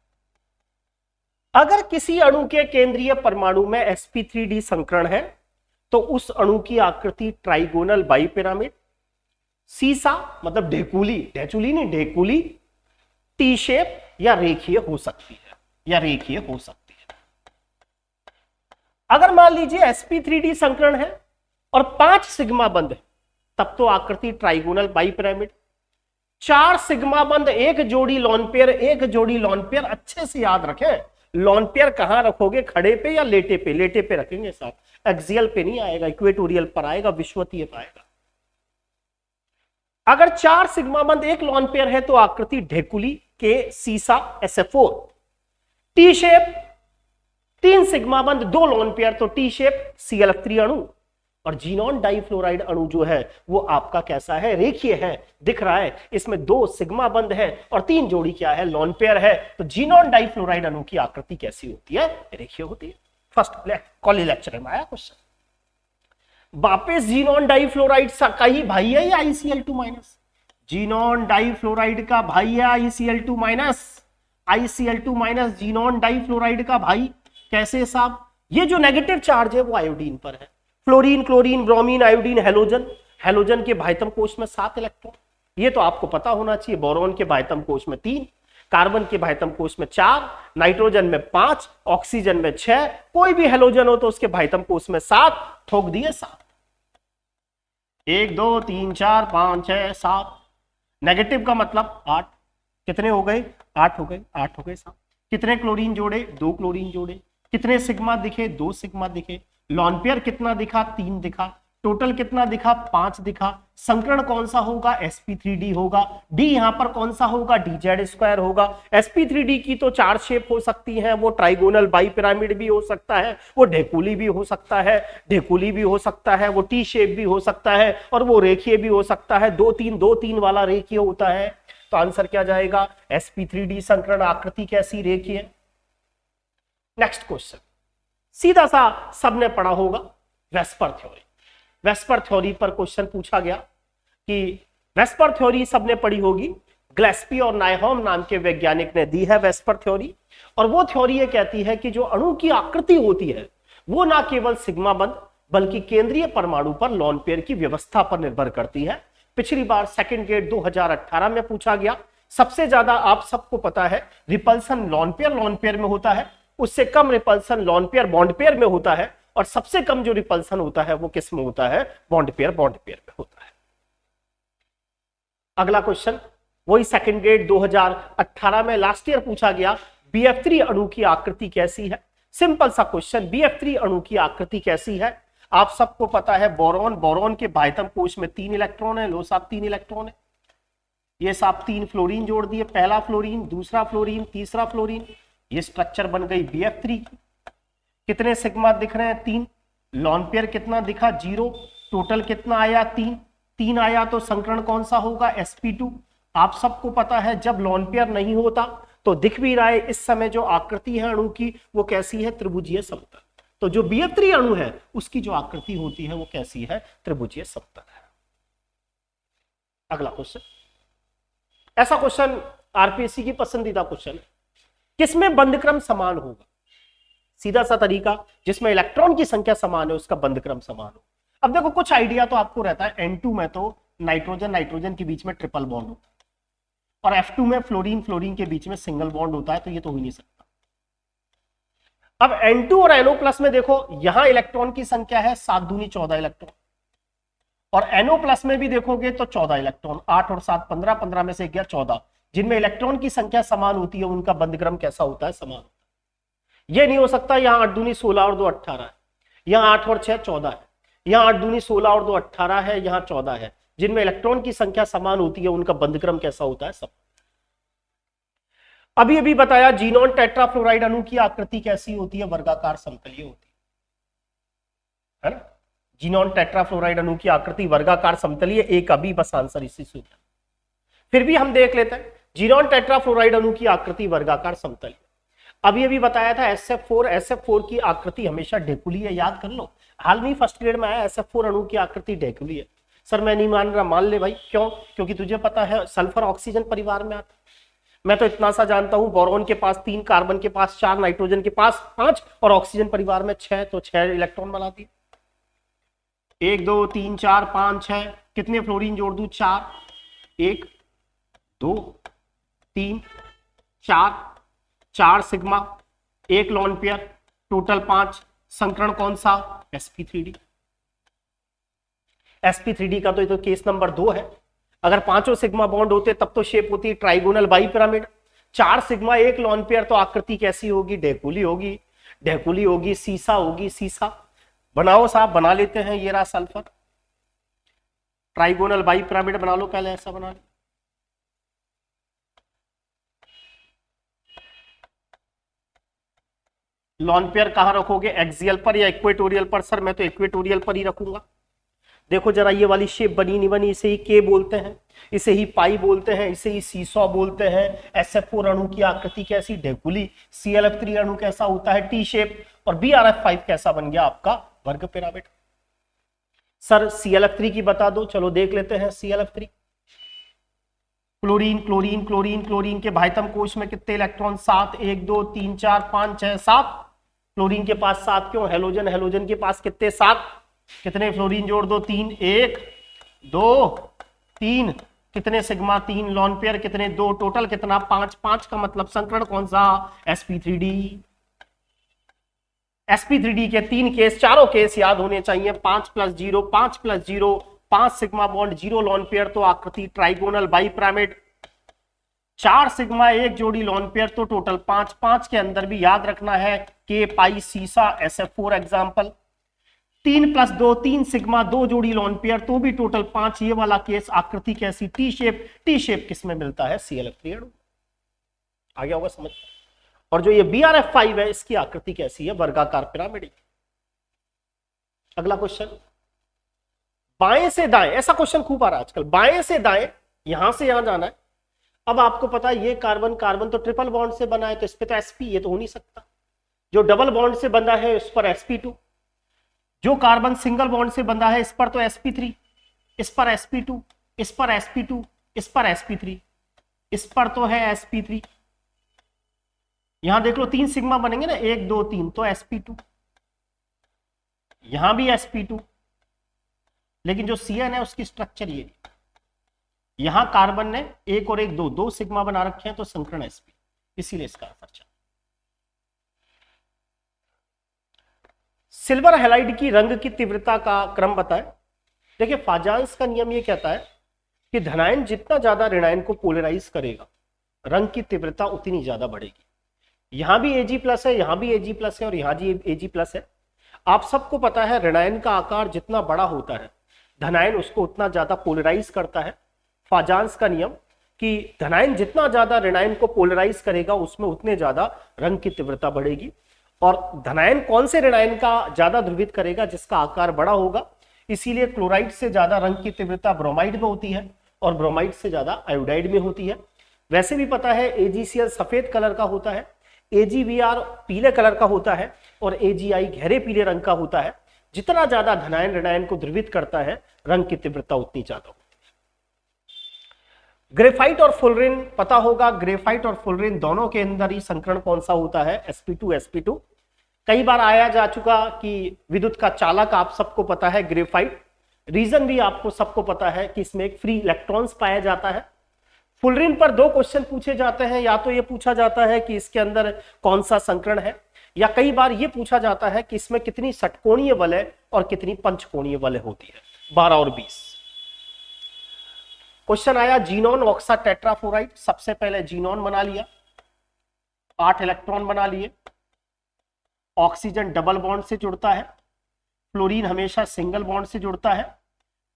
अगर किसी अणु के केंद्रीय परमाणु में sp3d संकरण है तो उस अणु की आकृति ट्राइगोनल बाइपिरामिड, सीसा मतलब ढेकुली, ढेचुली नहीं ढेकुली, टी शेप या रेखीय हो सकती है, या रेखीय हो सकती है। अगर मान लीजिए sp3d संकरण है और 5 सिग्मा बंद है तब तो आकृति ट्राइगोनल बाइपिरामिड। 4 सिग्मा बंद, एक जोड़ी लॉन पेयर, एक जोड़ी लॉन पेयर। अच्छे से याद रखें, लॉन पेयर कहां रखोगे, खड़े पे या लेटे पे? लेटे पे रखेंगे साहब, एक्सियल पे नहीं आएगा, इक्वेटोरियल पर आएगा, विषुवतीय पर आएगा। अगर 4 सिग्मा बंद एक लॉन पेयर है तो आकृति ढेकुली के सीसा SF4। टी शेप 3 सिग्मा बंद 2 लॉन पेयर तो टी शेप Cl3 अणु। और जीनॉन डाइफ्लोराइड अणु जो है वो आपका कैसा है, रेखीय है, दिख रहा है, इसमें 2 सिग्मा बंद है और 3 जोड़ी क्या है, लॉन पेयर है। तो जीनॉन डाइफ्लोराइड अणु की आकृति कैसी होती है, रेखीय होती है। फर्स्ट कॉलेज लेक्चर में आया क्वेश्चन। वापिस जीनॉन डाइफ्लोराइड का ही भाई है या ICl2 माइनस? जीनॉन डाइफ्लोराइड का भाई है ICl2 minus, ICl2 minus xenon difluoride का भाई। कैसे साहब? ये जो नेगेटिव चार्ज है वो आयोडीन पर है। Fluorine, chlorine, bromine, iodine, halogen. Halogen के भाइतम कोश में 7 इलेक्ट्रॉन, ये तो आपको पता होना चाहिए। बोरॉन के भाइतम कोश में 3, कार्बन के भाइतम कोश में 4, नाइट्रोजन में 5, ऑक्सीजन में 6। कोई भी हेलोजन हो तो उसके भाइतम कोश में 7, ठोक दिए 7। 1 2 3 4 5 6 7। नेगेटिव का मतलब 8। कितने हो गए? 8 हो गए, 8 हो गए साहब। कितने क्लोरीन जोड़े? 2 क्लोरीन जोड़े। कितने सिग्मा दिखे? 2 सिग्मा दिखे। लॉन पेयर कितना दिखा? 3 दिखा। टोटल कितना दिखा? 5 दिखा। संकरण कौन सा होगा? sp3d होगा। d यहां पर कौन सा होगा? dz² होगा। sp3d की तो 4 शेप हो सकती हैं, वो ट्राइगोनल बाइपिरामिड भी हो सकता है, वो ढेकुली भी हो सकता है, ढेकुली भी हो सकता है, वो टी शेप भी हो सकता है, और वो रेखीय भी हो सकता है। 2-3 वाला रेखीय होता है। तो आंसर क्या जाएगा? sp3d संकरण आकृति कैसी? रेखीय। नेक्स्ट क्वेश्चन सीधा सा सबने पढ़ा होगा, वेस्पर थ्योरी। वेस्पर थ्योरी पर क्वेश्चन पूछा गया कि वेस्पर थ्योरी सबने पढ़ी होगी। ग्लेस्पी और नायहॉम नाम के वैज्ञानिक ने दी है वेस्पर थ्योरी। और वो थ्योरी ये कहती है कि जो अणु की आकृति होती है वो ना केवल सिग्मा बंद बल्कि केंद्रीय परमाणु पर लॉन पेयर की व्यवस्था पर निर्भर करती है। पिछली बार सेकंड ग्रेड 2018 में पूछा गया। सबसे ज्यादा आप सबको पता है रिपल्सन लॉन पेयर में होता है, उससे कम repulsion lone pair bond pair में होता है, और सबसे कम जो रिपल्सन होता है वो किस में होता है? बॉन्ड पेयर में होता है। अगला क्वेश्चन वही सेकंड ग्रेड 2018 में लास्ट ईयर पूछा गया। BF3 अणु की आकृति कैसी है? सिंपल सा क्वेश्चन, BF3 अणु की आकृति कैसी है? आप सबको पता है बोरॉन, बोरॉन के भाइतम कोश में 3 इलेक्ट्रॉन है, लो साहब 3 इलेक्ट्रॉन है। ये साहब 3 फ्लोरीन जोड़ दिए, पहला फ्लोरीन, दूसरा फ्लोरीन, तीसरा फ्लोरीन, ये स्ट्रक्चर बन गई BF3 की। कितने सिग्मा दिख रहे हैं? 3। लॉन पेयर कितना दिखा? 0। टोटल कितना आया? 3 आया। तो संकरण कौन सा होगा? sp2। आप सबको पता है जब लॉन पेयर नहीं होता तो दिख भी रहा है इस समय जो आकृति है अणु की वो कैसी है? त्रिभुजीय समतल। तो जो BF3 अणु है उसकी जो आकृति होती है वो कैसी है? त्रिभुजीय समतल है। अगला क्वेश्चन, ऐसा क्वेश्चन आरपीएससी की पसंदीदा क्वेश्चन है, किसमें बंध क्रम समान होगा? सीधा सा तरीका, जिसमें इलेक्ट्रॉन की संख्या समान है उसका बंध क्रम समान हो। अब देखो कुछ आइडिया तो आपको रहता है। N2 में तो नाइट्रोजन के बीच में ट्रिपल बॉन्ड होता है, और F2 में फ्लोरीन के बीच में सिंगल बॉन्ड होता है, तो ये तो हो ही नहीं सकता। अब N2 और NO+ में देखो, यहां इलेक्ट्रॉन की संख्या है 7 दूनी 14 इलेक्ट्रॉन, और NO+ में भी देखोगे तो 14 इलेक्ट्रॉन, 8 और 7 15, 15 में से गया 14। जिनमें इलेक्ट्रॉन की संख्या समान होती है उनका बंध क्रम कैसा होता है? समान होता है। यह नहीं हो सकता यहां 8 दूनी 16 और 2 18 है, यहां 8 और 6 14 है, यहां 8 दूनी 16 और 2 18 है, यहां 14 है। जिनमें इलेक्ट्रॉन की संख्या समान होती है उनका बंध क्रम कैसा होता है? समान। अभी बताया जीनॉन टेट्राफ्लोराइड अणु की आकृति कैसी होती है? वर्गाकार समतलीय होती है ना। जीनॉन टेट्राफ्लोराइड अणु की आकृति वर्गाकार समतलीय, एक अभी बस आंसर इसी से होता है। फिर भी हम देख लेते हैं जीनॉन टेट्राफ्लोराइड अणु की आकृति वर्गाकार समतलीय। अभी बताया था SF4 की आकृति हमेशा ढेकुली है, याद कर लो। हाल में फर्स्ट ग्रेड में आया SF4 अणु की आकृति ढेकुली है। सर मैं नहीं मान रहा, मान ले भाई। क्यों? क्योंकि तुझे पता है सल्फर ऑक्सीजन परिवार में आता है। मैं तो इतना सा जानता हूं, बोरॉन के पास 3, कार्बन के पास 4, नाइट्रोजन के पास 5 और ऑक्सीजन परिवार में 6, तो 6 इलेक्ट्रॉन बना दिए। 1 2 3 4 5 6, कितने फ्लोरीन जोड़ दूं? 4, 1 2 3 4, 4 सिग्मा, 1 लॉन पेयर, टोटल 5। संकरण कौन सा? sp3d। sp3d का तो केस नंबर 2 है। अगर 5 सिग्मा बॉन्ड होते तब तो शेप होती trigonal by pyramid. 4 sigma 1 lone pair, तो आकृति कैसी होगी? ढेकुली होगी, ढेकुली होगी, सीसा होगी, सीसा। बनाओ साहब, बना लेते हैं। ये रहा सल्फर, ट्राइगोनल बाई पिरामिड बना लो, पहले ऐसा बना लो। लॉन पेयर कहां रखोगे? एक्सियल पर या इक्वेटोरियल पर? सर मैं तो इक्वेटोरियल पर ही रखूंगा। देखो जरा, ये वाली शेप बनी नहीं बनी, इसे ही के बोलते हैं, इसे ही पाई बोलते हैं, इसे ही सीसॉ बोलते हैं। SF4 अणु की आकृति कैसी? ढेकुली। ClF3 अणु कैसा होता है? T shape. और BrF5 कैसा बन गया आपका? वर्ग पिरामिड। सर ClF3 की बता दो, चलो देख लेते हैं। ClF3, chlorine chlorine chlorine chlorine के भाइतम कोश में कितने इलेक्ट्रॉन? 7, 1 2 3 4 5 6 7। क्लोरीन के पास 7 क्यों? हेलोजन, हेलोजन के पास कितने? 7। कितने फ्लोरीन जोड़ दो? 3, 1 2 3। कितने सिग्मा? 3 लॉन पेयर, कितने? 2, टोटल कितना? 5। 5 का मतलब संकरण कौन सा? sp3d। sp3d के 3 केस, चारों केस याद होने चाहिए। 5 + 0, 5 + 0, 5 सिग्मा बॉन्ड, 0 लॉन पेयर, तो आकृति ट्राइगोनल बाई पिरामिड। 4 सिग्मा 1 जोड़ी लॉन पेयर, तो टोटल 5। 5 के अंदर भी याद रखना है के पाई सीसा SF4 एग्जाम्पल। 3 + 2, 3 सिग्मा 2 जोड़ी लॉन पेयर, तो भी टोटल 5। ये वाला केस, आकृति कैसी? T shape. टी शेप किस में मिलता है? ClF3 अणु। आ गया होगा समझ। और जो ये BrF5 है, इसकी आकृति कैसी है? वर्गाकार पिरामिड। अगला क्वेश्चन, बाएं से दाएं, ऐसा क्वेश्चन खूब आ रहा है आजकल। बाएं से दाएं, यहां से यहां जाना है। अब आपको पता है ये कार्बन, कार्बन तो ट्रिपल बॉन्ड से बना है, तो इस पे तो sp, ये तो हो नहीं सकता। जो डबल बॉन्ड से बंधा है इस पर sp2। जो कार्बन सिंगल बॉन्ड से बंधा है इस पर तो sp3, इस पर sp2, इस पर sp2, इस पर sp3, इस पर तो है sp3। यहां देख लो 3 सिग्मा बनेंगे ना, 1 2 3, तो sp2। यहां भी sp2, लेकिन जो CN है उसकी स्ट्रक्चर ये, यहां कार्बन ने 1 और 1 2 सिग्मा बना रखे हैं, तो संकरण sp, इसीलिए इसका आंसर चला। सिल्वर हैलाइड की रंग की तीव्रता का क्रम बताएं। देखिए फाजांस का नियम ये कहता है कि धनायन जितना ज्यादा ऋणायन को पोलराइज करेगा, रंग की तीव्रता उतनी ज्यादा बढ़ेगी। यहां भी Ag+ है, यहां भी Ag+ है, और यहां भी Ag+ है। आप सबको पता है ऋणायन का आकार जितना बड़ा होता है, धनायन उसको उतना ज्यादा पोलराइज करता है। फाजांस का नियम कि धनायन जितना ज्यादा ऋणायन को पोलराइज करेगा, उसमें उतने ज्यादा रंग की तीव्रता बढ़ेगी। और धनायन कौन से ऋणायन का ज्यादा ध्रुवित करेगा? जिसका आकार बड़ा होगा। इसीलिए क्लोराइड से ज्यादा रंग की तीव्रता ब्रोमाइड में होती है, और ब्रोमाइड से ज्यादा आयोडाइड में होती है। वैसे भी पता है AgCl सफेद कलर का होता है, AgBr पीले कलर का होता है, और AgI गहरे पीले रंग का होता है। जितना ज्यादा धनायन ऋणायन को ध्रुवित करता है, रंग की तीव्रता उतनी ज्यादा होती है। ग्रेफाइट और फुलरिन पता होगा, ग्रेफाइट और फुलरिन दोनों के अंदर ही संकरण कौन सा होता है? sp2 sp2। कई बार आया जा चुका कि विद्युत का चालक आप सबको पता है ग्रेफाइट। रीजन भी आपको सबको पता है कि इसमें एक फ्री इलेक्ट्रॉन्स पाया जाता है। फुलरिन पर 2 क्वेश्चन पूछे जाते हैं, या तो ये पूछा जाता है कि इसके अंदर कौन सा संकरण है, या कई बार ये पूछा जाता है कि इसमें कितनी षटकोणीय वलय और कितनी पंचकोणीय वलय होती है, 12 और 20। क्वेश्चन आया जीनॉन ऑक्सा टेट्राफ्लोराइड। सबसे पहले जीनॉन बना लिया, 8 इलेक्ट्रॉन बना लिए। ऑक्सीजन डबल बॉन्ड से जुड़ता है, फ्लोरीन हमेशा सिंगल बॉन्ड से जुड़ता है,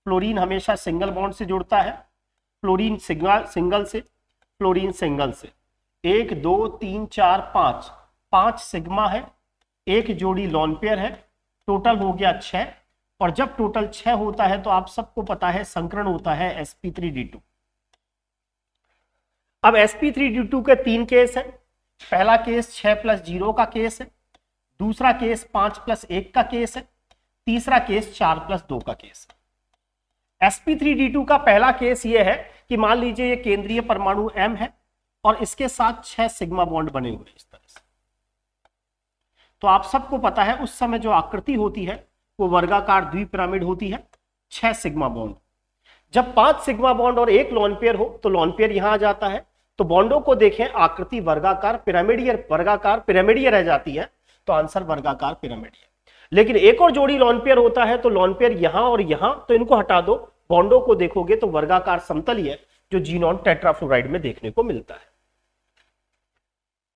फ्लोरीन हमेशा सिंगल बॉन्ड से जुड़ता है, फ्लोरीन सिंगल से, फ्लोरीन सिंगल से। 1 2 3 4 5, 5 सिग्मा है, 1 जोड़ी लॉन पेयर है, टोटल हो गया 6। और जब टोटल 6 होता है तो आप सबको पता है संकरण होता है sp3d2। अब sp3d2 के 3 केस है। पहला केस 6 + 0 का केस है, दूसरा केस 5 + 1 का केस है, तीसरा केस 4 + 2 का केस है। sp3d2 का पहला केस यह है कि मान लीजिए ये केंद्रीय परमाणु M है, और इसके साथ 6 सिग्मा बॉन्ड बने हुए इस तरह से। तो आप सबको पता है उस समय जो आकृति होती है वो वर्गाकार द्विपिरामिड होती है, 6 सिग्मा बॉन्ड। जब 5 सिग्मा बॉन्ड और 1 लोन पेयर हो तो लोन पेयर यहां आ जाता है। तो बॉन्डों को देखें, आकृति वर्गाकार पिरामिडीय रह जाती है, तो आंसर वर्गाकार पिरामिडीय। लेकिन एक और जोड़ी लोन पेयर होता है तो लोन पेयर यहां और यहां, तो इनको हटा दो, बॉन्डों को देखोगे तो वर्गाकार समतलीय है, जो जीनॉन टेट्राफ्लोराइड में देखने को मिलता है।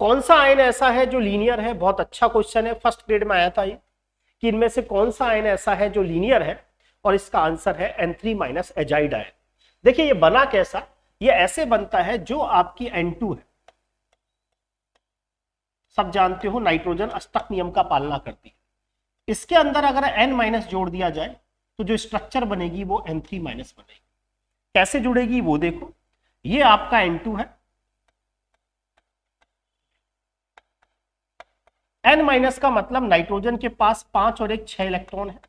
कौन सा आयन ऐसा है जो लीनियर है? बहुत अच्छा क्वेश्चन है, फर्स्ट ग्रेड में आया था ये, कि इनमें से कौन सा आयन ऐसा है जो लीनियर है, और इसका आंसर है N3- एजाइड आयन। देखिए ये बना कैसा, ये ऐसे बनता है जो आपकी N2 है, सब जानते हो नाइट्रोजन अष्टक नियम का पालना करती है। इसके अंदर अगर N- जोड़ दिया जाए तो जो स्ट्रक्चर बनेगी वो N3- बनेगी। कैसे जुड़ेगी वो देखो, ये आपका N2 है, N- का मतलब नाइट्रोजन के पास 5 और 1 6 इलेक्ट्रॉन है।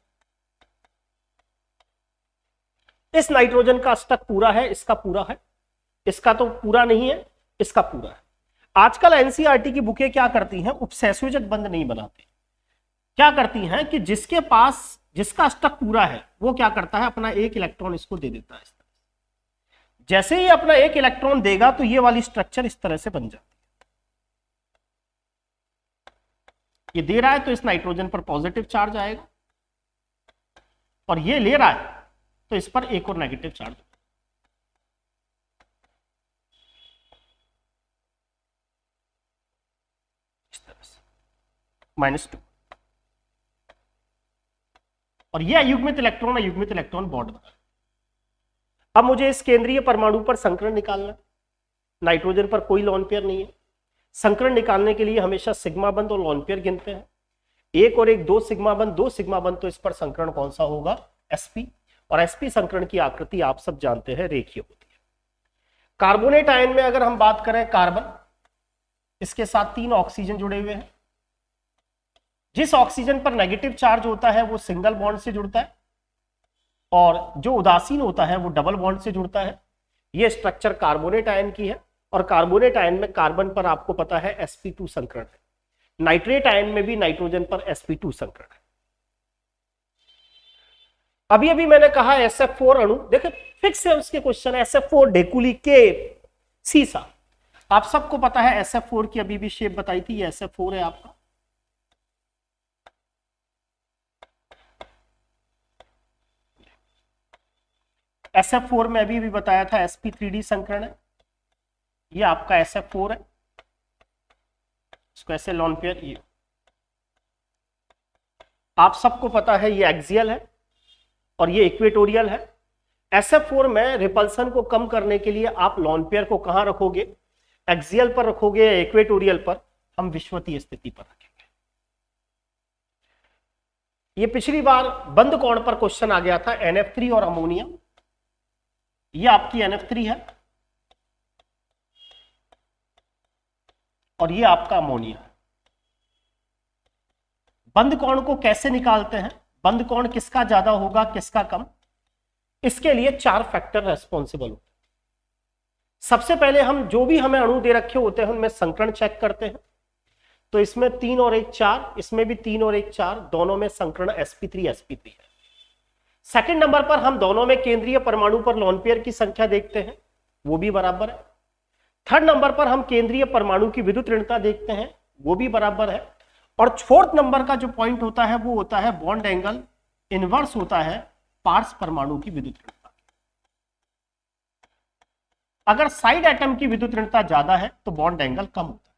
इस नाइट्रोजन का अष्टक पूरा है, इसका पूरा है, इसका तो पूरा नहीं है, इसका पूरा है। आजकल एनसीईआरटी की बुकें क्या करती हैं, उपसंयोजक बंध नहीं बनाती। क्या करती हैं कि जिसके पास जिसका अष्टक पूरा है वो क्या करता है, अपना 1 इलेक्ट्रॉन इसको दे देता है। इस तरह से जैसे ही अपना 1 इलेक्ट्रॉन देगा तो ये वाली स्ट्रक्चर इस तरह से बन जाती है। ये दे रहा है तो इस नाइट्रोजन पर पॉजिटिव चार्ज आएगा, और ये ले रहा है तो इस पर एक और नेगेटिव चार्ज। इस तरह से -2, और ये अयुग्मित इलेक्ट्रॉन बॉन्ड बना। अब मुझे इस केंद्रीय परमाणु पर संकरण निकालना। नाइट्रोजन पर कोई लोन पेयर नहीं है। संकरण निकालने के लिए हमेशा सिग्मा बंध और लोन पेयर गिनते हैं। 1 और 1 2 सिग्मा बंध, 2 सिग्मा बंध, तो इस पर संकरण कौन सा होगा, sp। और sp संकरण की आकृति आप सब जानते हैं, रेखीय होती है। कार्बोनेट आयन में अगर हम बात करें, कार्बन, इसके साथ 3 ऑक्सीजन जुड़े हुए हैं। जिस ऑक्सीजन पर नेगेटिव चार्ज होता है वो सिंगल बॉन्ड से जुड़ता है, और जो उदासीन होता है वो डबल बॉन्ड से जुड़ता है। ये स्ट्रक्चर कार्बोनेट आयन की है, और कार्बोनेट आयन में कार्बन पर आपको पता है sp2 संकरण है। नाइट्रेट आयन में भी नाइट्रोजन पर sp2 संकरण है। अभी अभी मैंने कहा SF4 अणु, देखिए फिक्स है उसके क्वेश्चन, SF4 ढेकुली के सीसा। आप सबको पता है SF4 की अभी भी शेप बताई थी, ये SF4 है आपका। SF4 में अभी भी बताया था sp3d संकरण है। ये आपका SF4 है, इसको ऐसे लॉन पेयर। ये आप सबको पता है ये एक्सियल है और ये इक्वेटोरियल है। SF4 में रिपल्सन को कम करने के लिए आप लॉन पेयर को कहां रखोगे, एक्सियल पर रखोगे या इक्वेटोरियल पर? हम विषुवतीय स्थिति पर रखेंगे। ये पिछली बार बंद कोण पर क्वेश्चन आ गया था, NF3 और अमोनिया। ये आपकी NF3 है और ये आपका अमोनिया है। बंद कोण को कैसे निकालते हैं, बंद कोण किसका ज्यादा होगा किसका कम, इसके लिए 4 फैक्टर रेस्पॉन्सिबल होते हैं। सबसे पहले हम जो भी हमें अणु दे रखे होते हैं उनमें संकरण चेक करते हैं। तो इसमें 3 और 1 4, इसमें भी 3 और 1 4, दोनों में संकरण sp3 है। सेकंड नंबर पर हम दोनों में केंद्रीय परमाणु पर लोन पेयर की संख्या देखते हैं, वो भी बराबर है। थर्ड नंबर पर हम केंद्रीय परमाणु की विद्युत ऋणता देखते हैं, वो भी बराबर है। और फोर्थ नंबर का जो पॉइंट होता है वो होता है बॉन्ड एंगल इनवर्स होता है पार्स परमाणु की विद्युत ऋणता। अगर साइड एटम की विद्युत ऋणता ज्यादा है तो बॉन्ड एंगल कम होता है।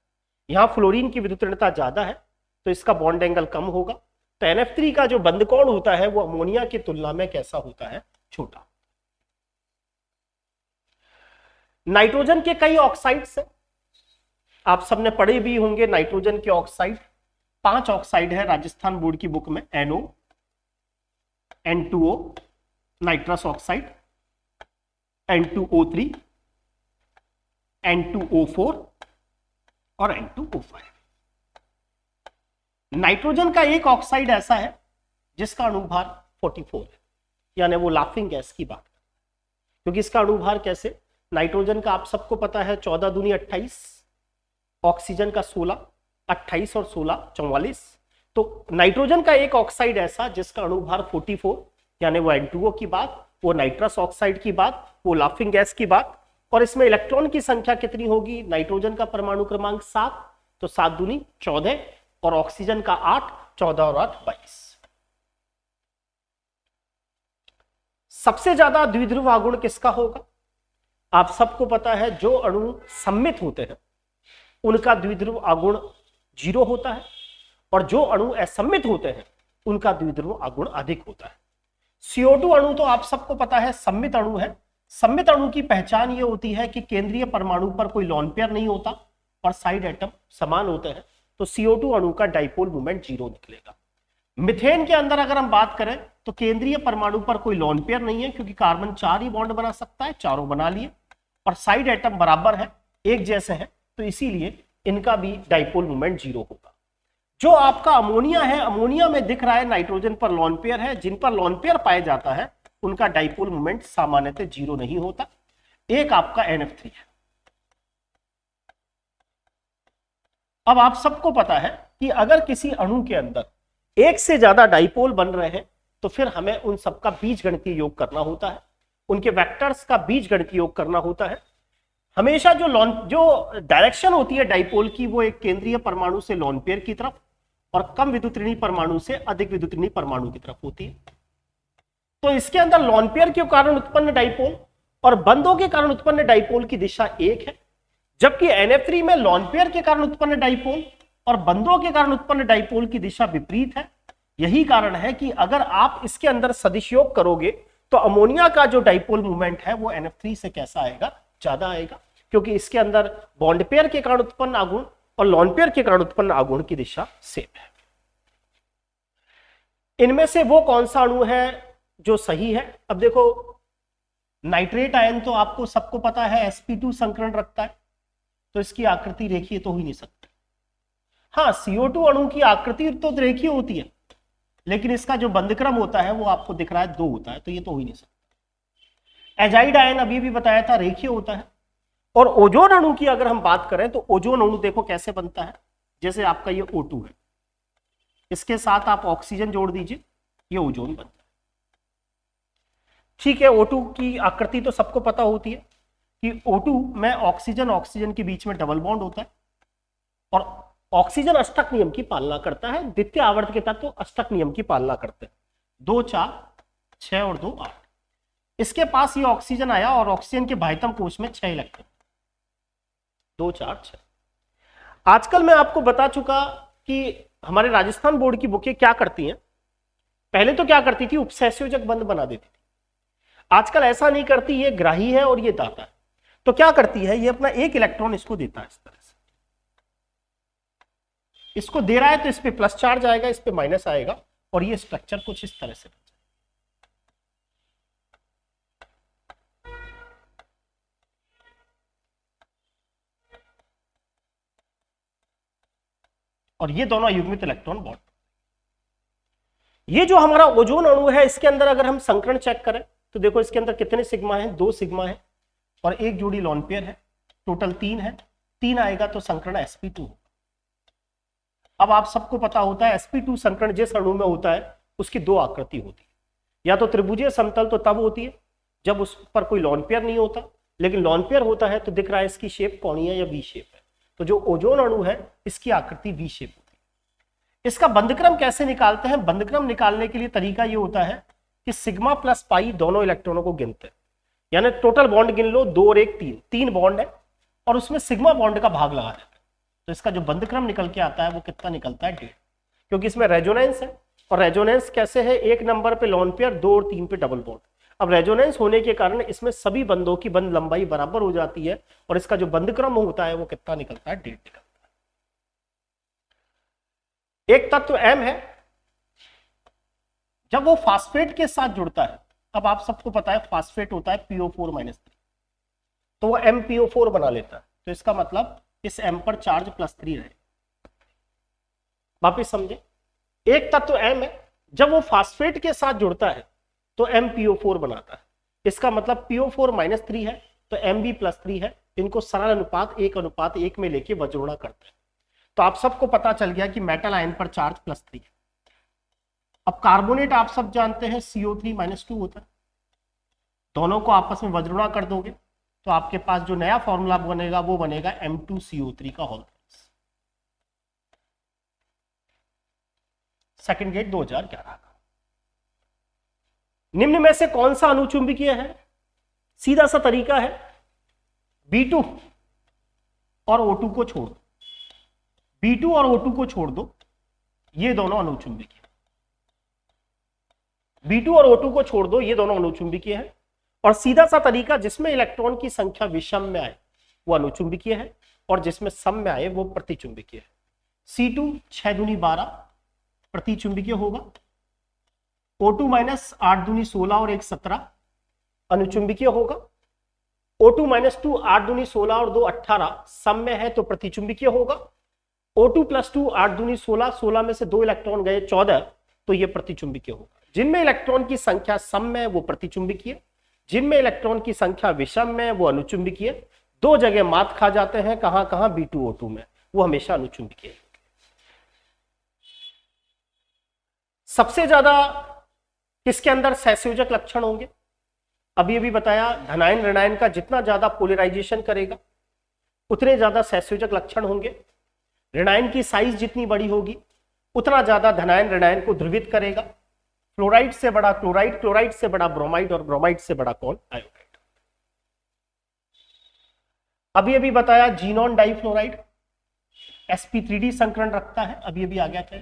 यहां फ्लोरीन की विद्युत ऋणता ज्यादा है तो इसका बॉन्ड एंगल कम होगा। तो NF3 का जो बंद कोण होता है वो अमोनिया की तुलना में कैसा होता है, छोटा। नाइट्रोजन के कई ऑक्साइड्स हैं, आप सबने पढ़े भी होंगे नाइट्रोजन के ऑक्साइड। 5 ऑक्साइड है राजस्थान बोर्ड की बुक में, NO, N2O nitrous oxide, N2O3, N2O4 और N2O5। नाइट्रोजन का एक ऑक्साइड ऐसा है जिसका अणुभार 44 है, यानी वो लाफिंग गैस की बात, क्योंकि इसका अणुभार कैसे, नाइट्रोजन का आप सबको पता है 14 दूनी 28, ऑक्सीजन का 16, 28 और 16 44। तो नाइट्रोजन का एक ऑक्साइड ऐसा जिसका अणुभार 44, यानी वो N2O की बात, वो नाइट्रस ऑक्साइड की बात, वो लाफिंग गैस की बात। और इसमें इलेक्ट्रॉन की संख्या कितनी होगी? नाइट्रोजन का परमाणु क्रमांक 7, तो 7 दूनी 14, और ऑक्सीजन का 8, 14 और 8 22। सबसे ज्यादा द्विध्रुव आगुण किसका होगा? आप सबको पता है जो अणु सम्मित होते हैं उनका द्विध्रुव आगुण 0 होता है, और जो अणु असम्मित होते हैं उनका द्विध्रुव आगुण अधिक होता है। CO2 अणु तो आप सबको पता है सम्मित अणु है। सम्मित अणु की पहचान ये होती है कि केंद्रीय परमाणु पर कोई लोन पेयर नहीं होता और साइड एटम समान होते हैं, तो CO2 अणु का डाइपोल मोमेंट 0 निकलेगा। मिथेन के अंदर अगर हम बात करें तो केंद्रीय परमाणु पर कोई लोन पेयर नहीं है, क्योंकि कार्बन 4 ही बॉन्ड बना सकता है, चारों बना लिए, और साइड एटम बराबर है, एक जैसे हैं, तो इसीलिए इनका भी डाइपोल मोमेंट 0 होगा। जो आपका अमोनिया है, अमोनिया में दिख रहा है नाइट्रोजन पर लोन पेयर है, जिन पर लोन पेयर पाया जाता है उनका डाइपोल मोमेंट सामान्यतः 0 नहीं होता। एक आपका NF3 है। अब आप सबको पता है कि अगर किसी अणु के अंदर एक से ज्यादा डाइपोल बन रहे हैं तो फिर हमें उन सबका बीजगणितीय योग करना होता है, उनके वेक्टर्स का बीजगणितीय योग करना होता है। हमेशा जो डायरेक्शन होती है डाइपोल की वो एक केंद्रीय परमाणु से लोन पेयर की तरफ और कम विद्युतऋणी परमाणु से अधिक विद्युतऋणी परमाणु की तरफ होती है। तो इसके अंदर लोन पेयर के कारण उत्पन्न डाइपोल और बंधों के कारण उत्पन्न डाइपोल की दिशा एक है, जबकि NF3 में लोन पेयर के कारण उत्पन्न डाइपोल और बंधों के कारण उत्पन्न डाइपोल की दिशा विपरीत है। यही कारण है कि अगर आप इसके अंदर सदिश योग करोगे तो अमोनिया का जो डाइपोल मूवमेंट है वो NF3 से कैसा आएगा? ज्यादा आएगा, क्योंकि इसके अंदर बॉन्ड पेयर के कारण उत्पन्न आगुण और लोन पेयर के कारण उत्पन्न आगुण की दिशा सेम है। इनमें से वो कौन सा अणु है जो सही है? अब देखो, नाइट्रेट आयन तो आपको सबको पता है sp2 संकरण रखता है, तो इसकी आकृति रेखीय तो हो ही नहीं सकती। हाँ, CO2 अणु की आकृति तो रेखीय होती है, लेकिन इसका जो बंधक्रम होता है वो आपको दिख रहा है 2 होता है, तो ये तो हो ही नहीं सकता। एजाइड आयन अभी भी बताया था रेखीय होता है। और ओजोन अणु की अगर हम बात करें तो ओजोन अणु देखो कैसे बनता है। जैसे आपका ये O2 है, इसके साथ आप ऑक्सीजन जोड़ दीजिए, ये ओजोन बनता है। ठीक है, O2 की आकृति तो सबको पता होती है कि O2 में ऑक्सीजन ऑक्सीजन के बीच में डबल बॉन्ड होता है और ऑक्सीजन अष्टक नियम की पालना करता है। द्वितीय आवर्त के तत्व अष्टक नियम की पालना करते हैं, 2 4 6 और 2 8। इसके पास ये ऑक्सीजन आया और ऑक्सीजन के बाह्यतम कोश में 6 इलेक्ट्रॉन, 2 4 6। आजकल मैं आपको बता चुका कि हमारे राजस्थान बोर्ड की बुकें क्या करती हैं। पहले तो क्या करती थी, उपसहसंयोजक बंध बना देती थी। आजकल ऐसा नहीं करती, ये ग्राही है और ये दाता है। तो क्या करती है, ये अपना एक इलेक्ट्रॉन इसको देता है, इस तरह से इसको दे रहा है, तो इस पे प्लस चार्ज आएगा, इस पे माइनस आएगा, और ये स्ट्रक्चर कुछ इस तरह से बन जाएगा। और ये दोनों युग्मित इलेक्ट्रॉन बॉन्ड। ये जो हमारा ओजोन अणु है, इसके अंदर अगर हम संकरण चेक करें तो देखो इसके अंदर कितने सिग्मा हैं? 2 सिग्मा है और एक जोड़ी लोन पेयर है, टोटल 3 है। 3 आएगा तो संकरण sp2 होगा। अब आप सबको पता होता है sp2 संकरण जिस अणु में होता है उसकी 2 आकृति होती है, या तो त्रिभुजीय समतल तो तब होती है जब उस पर कोई लोन पेयर नहीं होता, लेकिन लोन पेयर होता है तो दिख रहा है इसकी शेप कोणीय या वी शेप है। तो जो ओजोन अणु है इसकी आकृति वी शेप होती है। इसका बंधक्रम कैसे निकालते हैं? बंधक्रम निकालने के लिए तरीका ये होता है कि सिग्मा प्लस पाई दोनों इलेक्ट्रॉनों को गिनते हैं, यानी टोटल बॉन्ड गिन लो, 2 और 1 3 बॉन्ड है और उसमें सिग्मा बॉन्ड का भाग लगा देते हैं। तो इसका जो बंधक्रम निकल के आता है वो कितना निकलता है? 1.5, क्योंकि इसमें रेजोनेंस है। और रेजोनेंस कैसे है? 1 नंबर पे लोन पेयर, 2 और 3 पे डबल बॉन्ड। अब रेजोनेंस होने के कारण इसमें सभी बंधों की बंध लंबाई बराबर हो जाती है और इसका जो बंधक्रम होता है वो कितना निकलता है? 1.5 निकलता है। एक तत्व M है, जब वो फास्फेट के साथ जुड़ता है, अब आप सबको पता है फास्फेट होता है PO4-3, तो वो MPO4 बना लेता है। तो इसका मतलब इस M पर चार्ज +3 रहे। वापिस समझे, एक तत्व M है, जब वो फास्फेट के साथ जुड़ता है तो MPO4 बनाता है। इसका मतलब PO4-3 है तो Mb+3 है। इनको सरल अनुपात 1:1 में लेके वज्रोड़ा करते हैं। तो आप सबको पता चल गया कि मेटल आयन पर चार्ज +3 है। अब कार्बोनेट आप सब जानते हैं CO3-2 होता है। दोनों को आपस में वज्रोड़ा कर दोगे तो आपके पास जो नया फॉर्मूला बनेगा वो बनेगा M2CO3 का होल। सेकंड गेट 2011 का। निम्न में से कौन सा अनुचुंबकीय है? सीधा सा तरीका है, B2 और O2 को छोड़ दो, B2 और O2 को छोड़ दो, ये दोनों अनुचुंबकीय। B2 और O2 को छोड़ दो, ये दोनों अनुचुंबकीय है। और सीधा सा तरीका, जिसमें इलेक्ट्रॉन की संख्या विषम में आए वो अनुचुंबकीय है, और जिसमें सम में आए वो प्रतिचुंबकीय है। C2 6 दूनी 12 प्रतिचुंबकीय होगा। O2 - 8 दूनी 16 और 1 17 अनुचुंबकीय होगा। O2 - 2 8 दूनी 16 और 2 18 सम में है तो प्रतिचुंबकीय होगा। O2 + 2 8 दूनी 16, 16 में से 2 इलेक्ट्रॉन गए 14, तो ये प्रतिचुंबकीय होगा। जिनमें इलेक्ट्रॉन की संख्या सम में वो प्रतिचुंबकीय, जिनमें इलेक्ट्रॉन की संख्या विषम में वो अनुचुंबकीय। दो जगह मात खा जाते हैं, कहां कहां? B2 O2 में, वो हमेशा अनुचुंबकीय। सबसे ज्यादा किसके अंदर सहसंयोजक लक्षण होंगे? अभी अभी बताया, धनायन ऋणायन का जितना ज्यादा पोलराइजेशन करेगा उतने ज्यादा सहसंयोजक लक्षण होंगे। ऋणायन की साइज जितनी बड़ी होगी उतना ज्यादा धनायन ऋणायन को ध्रुवित करेगा। फ्लोराइड से बड़ा क्लोराइड, क्लोराइड से बड़ा ब्रोमाइड, और ब्रोमाइड से बड़ा कौन? आयोडाइड। अभी अभी बताया जीनॉन डाइफ्लोराइड sp3d संकरण रखता है। अभी अभी आ गया था,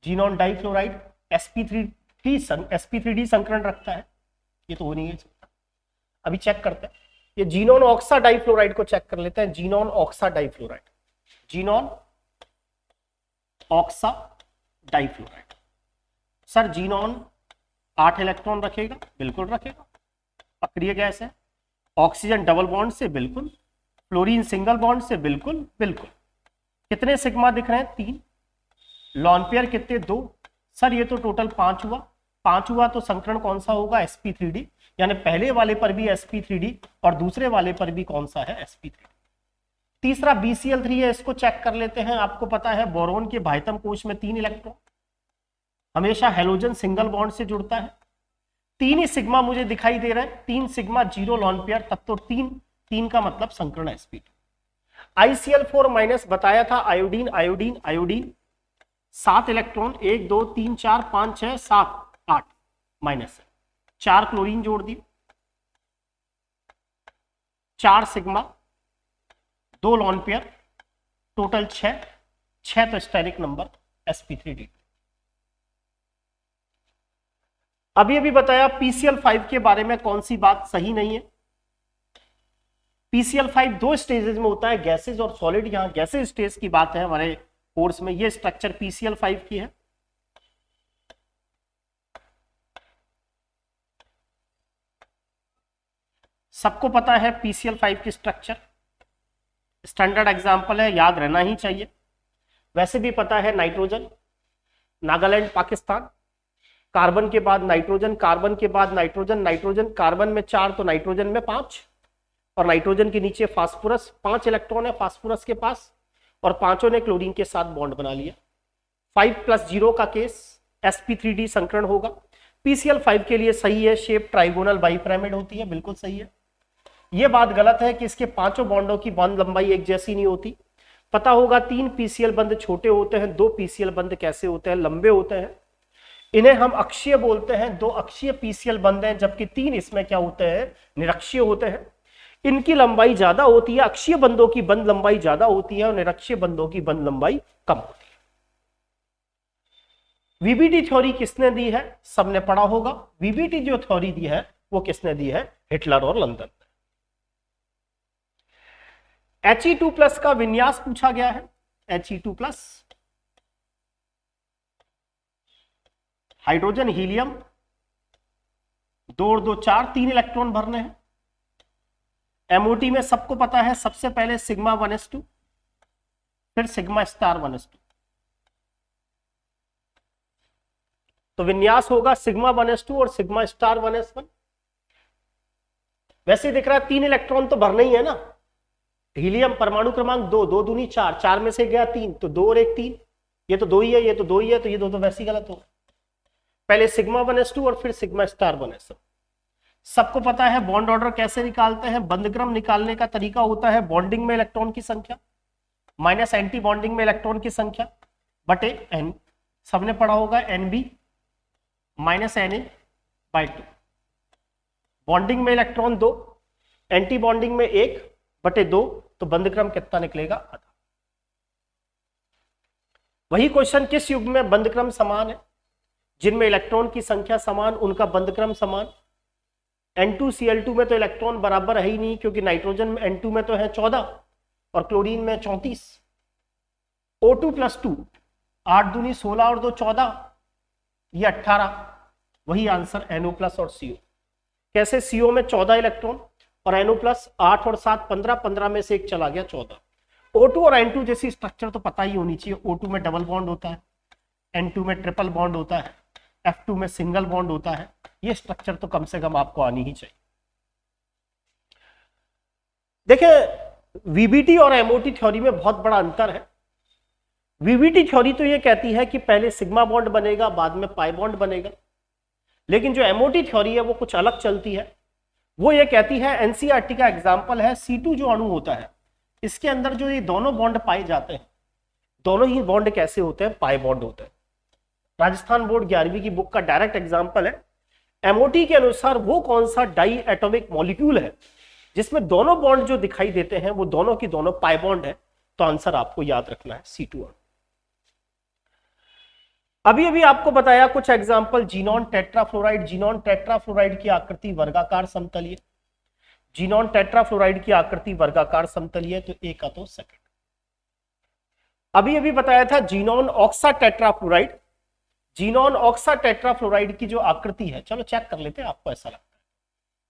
जीनॉन डाइफ्लोराइड sp3d संकरण रखता है। ये तो हो नहीं है, अभी चेक करते हैं। ये जीनॉन ऑक्सा डाइफ्लोराइड को चेक कर लेते हैं। Xenon oxa difluoride, xenon oxa difluoride. Sir xenon 8 electron रखेगा, बिल्कुल रखेगा। अक्रिय गैस है। ऑक्सीजन डबल बॉन्ड से बिल्कुल, फ्लोरीन सिंगल बॉन्ड से बिल्कुल बिल्कुल। कितने सिग्मा दिख रहे हैं? 3। लॉन पेयर कितने? 2। सर ये तो टोटल 5 हुआ। 5 हुआ तो संकरण कौन सा होगा? sp3d, यानी पहले वाले पर भी sp3d और दूसरे वाले पर भी कौन सा है? sp3d। तीसरा BCl3 है, इसको चेक कर लेते हैं। आपको पता है बोरोन के बाह्यतम कोश में 3 इलेक्ट्रॉन, हमेशा हेलोजन सिंगल बॉन्ड से जुड़ता है। 3 ही सिग्मा मुझे दिखाई दे रहा है, 3 सिग्मा 0 लॉन पेयर, तब तो 3 का मतलब संकरण sp2। ICl4- बताया था iodine, iodine iodine 7 electron, 1 2 3 4 5 6 7 8 minus है। 4 क्लोरीन जोड़ दिए, 4 सिग्मा, 2 लॉन पेयर, टोटल 6 तो स्टेरिक नंबर sp3d। अभी अभी बताया PCl5 के बारे में कौन सी बात सही नहीं है? PCl5 दो स्टेजेस में होता है, गैसेज और सॉलिड। यहां गैसेज स्टेज की बात है हमारे कोर्स में। ये स्ट्रक्चर PCl5 की है। सबको पता है PCl5 की स्ट्रक्चर, स्टैंडर्ड एग्जांपल है, याद रहना ही चाहिए। वैसे भी पता है नाइट्रोजन, नागालैंड पाकिस्तान, कार्बन के बाद नाइट्रोजन, कार्बन के बाद नाइट्रोजन, नाइट्रोजन कार्बन में 4 तो नाइट्रोजन में 5, और नाइट्रोजन के नीचे फास्फोरस, 5 इलेक्ट्रॉन है फास्फोरस के पास, और पांचों ने क्लोरीन के साथ बॉन्ड बना लिया। 5+0 का केस sp3d संकरण होगा। PCl5 के लिए सही है, शेप ट्राइगोनल बाइपिरामिड होती है, बिल्कुल सही है। यह बात गलत है कि इसके पांचों बॉन्डों की बंध लंबाई एक जैसी नहीं होती। पता होगा 3 PCl बंध छोटे होते हैं, 2 PCl बंध कैसे होते हैं? लंबे होते हैं। इन्हें हम अक्षीय बोलते हैं। 2 अक्षीय PCl बंध हैं, जबकि 3 इसमें क्या होते हैं? निरक्षीय होते हैं। इनकी लंबाई ज्यादा होती है, अक्षीय बंधों की बंध लंबाई ज्यादा होती है और निरक्षीय बंधों की बंध लंबाई कम होती है। VBT थ्योरी किसने दी है? सबने पढ़ा होगा। VBT जो थ्योरी दी है वो किसने दी है? हिटलर और लंदन। He2+ का विन्यास पूछा गया है। He2+, हाइड्रोजन हीलियम, 2 और 2 4, 3 इलेक्ट्रॉन भरने हैं। MOT में सबको पता है, सबसे पहले σ1s2, फिर σ*1s2। तो विन्यास होगा σ1s2 और σ*1s1। वैसे दिख रहा है 3 इलेक्ट्रॉन तो भरना ही है ना। हीलियम परमाणु क्रमांक 2, 2 दूनी 4, 4 में से गया 3, तो 2 और 1 3, ये तो 2 ही है, ये तो 2 ही है, तो ये दो तो वैसे ही गलत हो। पहले सिग्मा 1s2 और फिर सिग्मा स्टार 1s। सबको पता है बॉन्ड ऑर्डर कैसे निकालते हैं। बंधक्रम निकालने का तरीका होता है बॉन्डिंग में इलेक्ट्रॉन की संख्या माइनस एंटी बॉन्डिंग में इलेक्ट्रॉन की संख्या बटे एन। सबने पढ़ा होगा NB माइनस Na/2। बॉन्डिंग में इलेक्ट्रॉन 2, एंटी बॉन्डिंग में 1 बटे 2, तो बंधक्रम कितना निकलेगा? आधा। वही क्वेश्चन किस युग्म में बंधक्रम समान है? जिनमें इलेक्ट्रॉन की संख्या समान उनका बंधक्रम समान। N2Cl2 में तो इलेक्ट्रॉन बराबर है ही नहीं, क्योंकि नाइट्रोजन में N2 में तो है 14 और क्लोरीन में 34। O2+2, 8 दूनी 16 और 2 14, ये 18। वही आंसर NO+ और CO। कैसे? CO में 14 इलेक्ट्रॉन और NO+ 8 और 7 15, 15 में से एक चला गया 14। O2 और N2 जैसी स्ट्रक्चर तो पता ही होनी चाहिए। O2 में डबल बॉन्ड होता है, N2 में ट्रिपल बॉन्ड होता है, F2 में सिंगल बॉन्ड होता है। ये स्ट्रक्चर तो कम से कम आपको आनी ही चाहिए। देखिए VBT और MOT थ्योरी में बहुत बड़ा अंतर है। VBT थ्योरी तो ये कहती है कि पहले सिग्मा बॉन्ड बनेगा, बाद में पाई बॉन्ड बनेगा। लेकिन जो MOT थ्योरी है वो कुछ अलग चलती है। वो ये कहती है, NCERT का एग्जाम्पल है C2 जो अणु होता है, इसके अंदर जो ये दोनों बॉन्ड पाए जाते हैं, दोनों ही बॉन्ड कैसे होते हैं? पाई बॉन्ड होते हैं। राजस्थान बोर्ड 11वीं की बुक का डायरेक्ट एग्जाम्पल है। MOT के अनुसार वो कौन सा डाई एटॉमिक मॉलिक्यूल है जिसमें दोनों बॉन्ड जो दिखाई देते हैं वो दोनों की दोनों पाई बॉन्ड है? तो आंसर आपको याद रखना है C2 अणु। अभी अभी आपको बताया कुछ example. Xenon tetrafluoride. Xenon tetrafluoride की आकृति वर्गाकार समतलीय। जीनॉन टेट्राफ्लोराइड की आकृति वर्गाकार समतलीय, तो एक का तो सेकंड। अभी अभी बताया था जीनॉन ऑक्सा टेट्राफ्लोराइड। जीनॉन ऑक्सा टेट्राफ्लोराइड की जो आकृति है, चलो चेक कर लेते हैं, आपको ऐसा लगता है।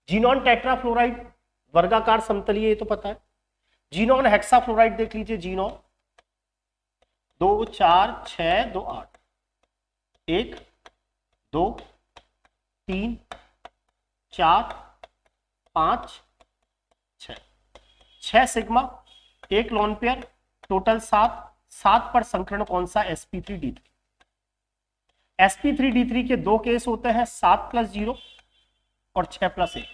जीनॉन टेट्राफ्लोराइड वर्गाकार समतलीय, ये तो पता है। जीनॉन हेक्साफ्लोराइड देख लीजिए। Xenon 2 4 6 2 8, 1 2 3 4 5 6, 6 sigma, 1 lone pair, total 7। 7 पर संकरण कौन सा? sp3d3। sp3d3 के 2 केस होते हैं, 7 + 0 और 6 + 1।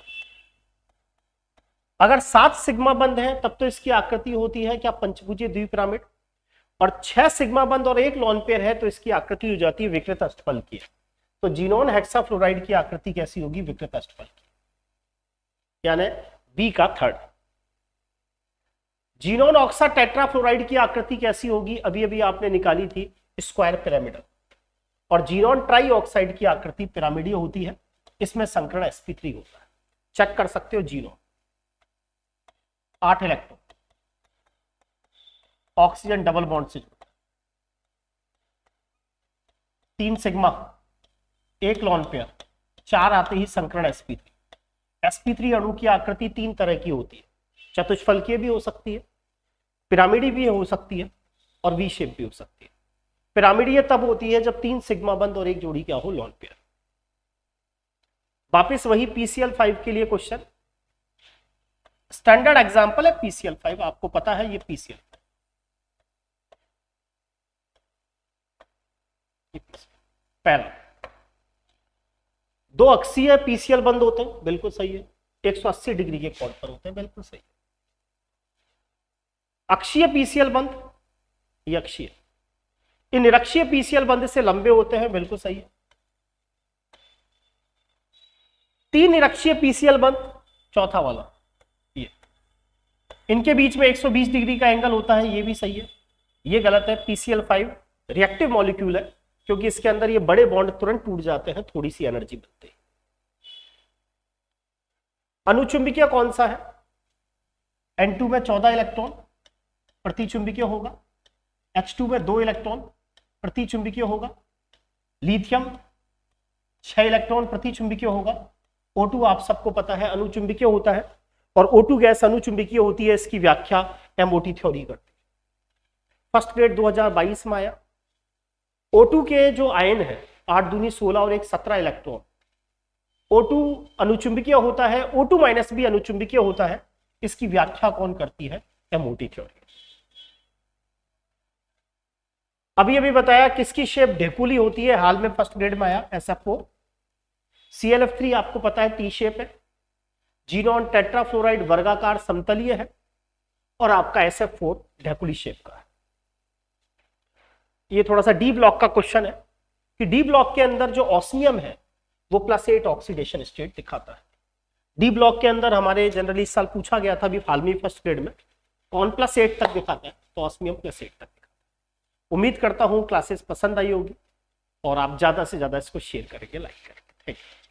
अगर 7 सिग्मा बंद है तब तो इसकी आकृति होती है क्या? पंचभुजीय द्विपिरामिड। और 6 सिग्मा बंद और 1 लॉन पेयर है तो इसकी आकृति हो जाती है विकृत अष्टफल की। तो जीनॉन हेक्साफ्लोराइड की आकृति कैसी होगी? विकृत अष्टफल की, यानी बी का थर्ड। जीनॉन ऑक्सा टेट्राफ्लोराइड की आकृति कैसी होगी? अभी अभी आपने निकाली थी, स्क्वायर पिरामिडल। और जीनॉन ट्राई ऑक्साइड की आकृति पिरामिडीय होती है, इसमें संकरण sp3 होता है। चेक कर सकते हो। Xenon 8 electron, oxygen double bond से जुड़ा, 3 सिग्मा, 1 लॉन पेयर, 4 आते ही संकरण sp3। sp3 अणु की आकृति 3 तरह की होती है। चतुष्फलकीय भी हो सकती है, पिरामिडी भी हो सकती है, और वी शेप भी हो सकती है। पिरामिडीय तब होती है जब 3 सिग्मा बंद और 1 जोड़ी क्या हो? Lone pair. वापिस वही PCl5 के लिए क्वेश्चन। स्टैंडर्ड एग्जांपल है PCl5, आपको पता है ये PCl। पहला, 2 अक्षीय PCl बंद होते हैं, बिल्कुल सही है। 180 डिग्री के कोण पर होते हैं, बिल्कुल सही है। अक्षीय PCl बंद, ये अक्षीय। ये निरक्षीय PCl बंद से लंबे होते हैं, बिल्कुल सही है। 3 निरक्षीय PCl बंद, चौथा वाला ये, इनके बीच में 120 डिग्री का एंगल होता है, ये भी सही है। ये गलत है। PCl5 रिएक्टिव मॉलिक्यूल है, क्योंकि इसके अंदर ये बड़े बॉन्ड तुरंत टूट जाते हैं, थोड़ी सी एनर्जी बनती है। अनुचुंबकीय कौन सा है? N2 में 14 इलेक्ट्रॉन प्रतिचुंबकीय होगा, H2 में 2 इलेक्ट्रॉन प्रतिचुंबकीय होगा, लिथियम 6 इलेक्ट्रॉन प्रतिचुंबकीय होगा। O2 आप सबको पता है अनुचुंबकीय होता है, और O2 गैस अनुचुंबकीय होती है। इसकी व्याख्या MOT थ्योरी करती है। फर्स्ट ग्रेड 2022 में आया। O2 के जो आयन है, 8 दूनी 16 और 1 17 इलेक्ट्रॉन, O2 अनुचुंबकीय होता है, O2 माइनस भी अनुचुंबकीय होता है। इसकी व्याख्या कौन करती है? MOT theory. अभी अभी बताया किसकी शेप ढेकुली होती है, हाल में फर्स्ट ग्रेड में आया SF4। ClF3 आपको पता है टी शेप है। जीनॉन टेट्राफ्लोराइड वर्गाकार समतलीय है और आपका SF4 ढेकुली शेप का है। ये थोड़ा सा डी ब्लॉक का क्वेश्चन है कि डी ब्लॉक के अंदर जो ऑस्मियम है वो +8 ऑक्सीडेशन स्टेट दिखाता है। डी ब्लॉक के अंदर हमारे जनरली इस साल पूछा गया था, अभी हाल में फर्स्ट ग्रेड में, कौन +8 तक दिखाता है? तो ऑस्मियम +8 तक दिखाता है। उम्मीद करता हूं क्लासेस पसंद आई होगी और आप ज्यादा से ज्यादा इसको शेयर करेंगे, लाइक करेंगे। Thank you.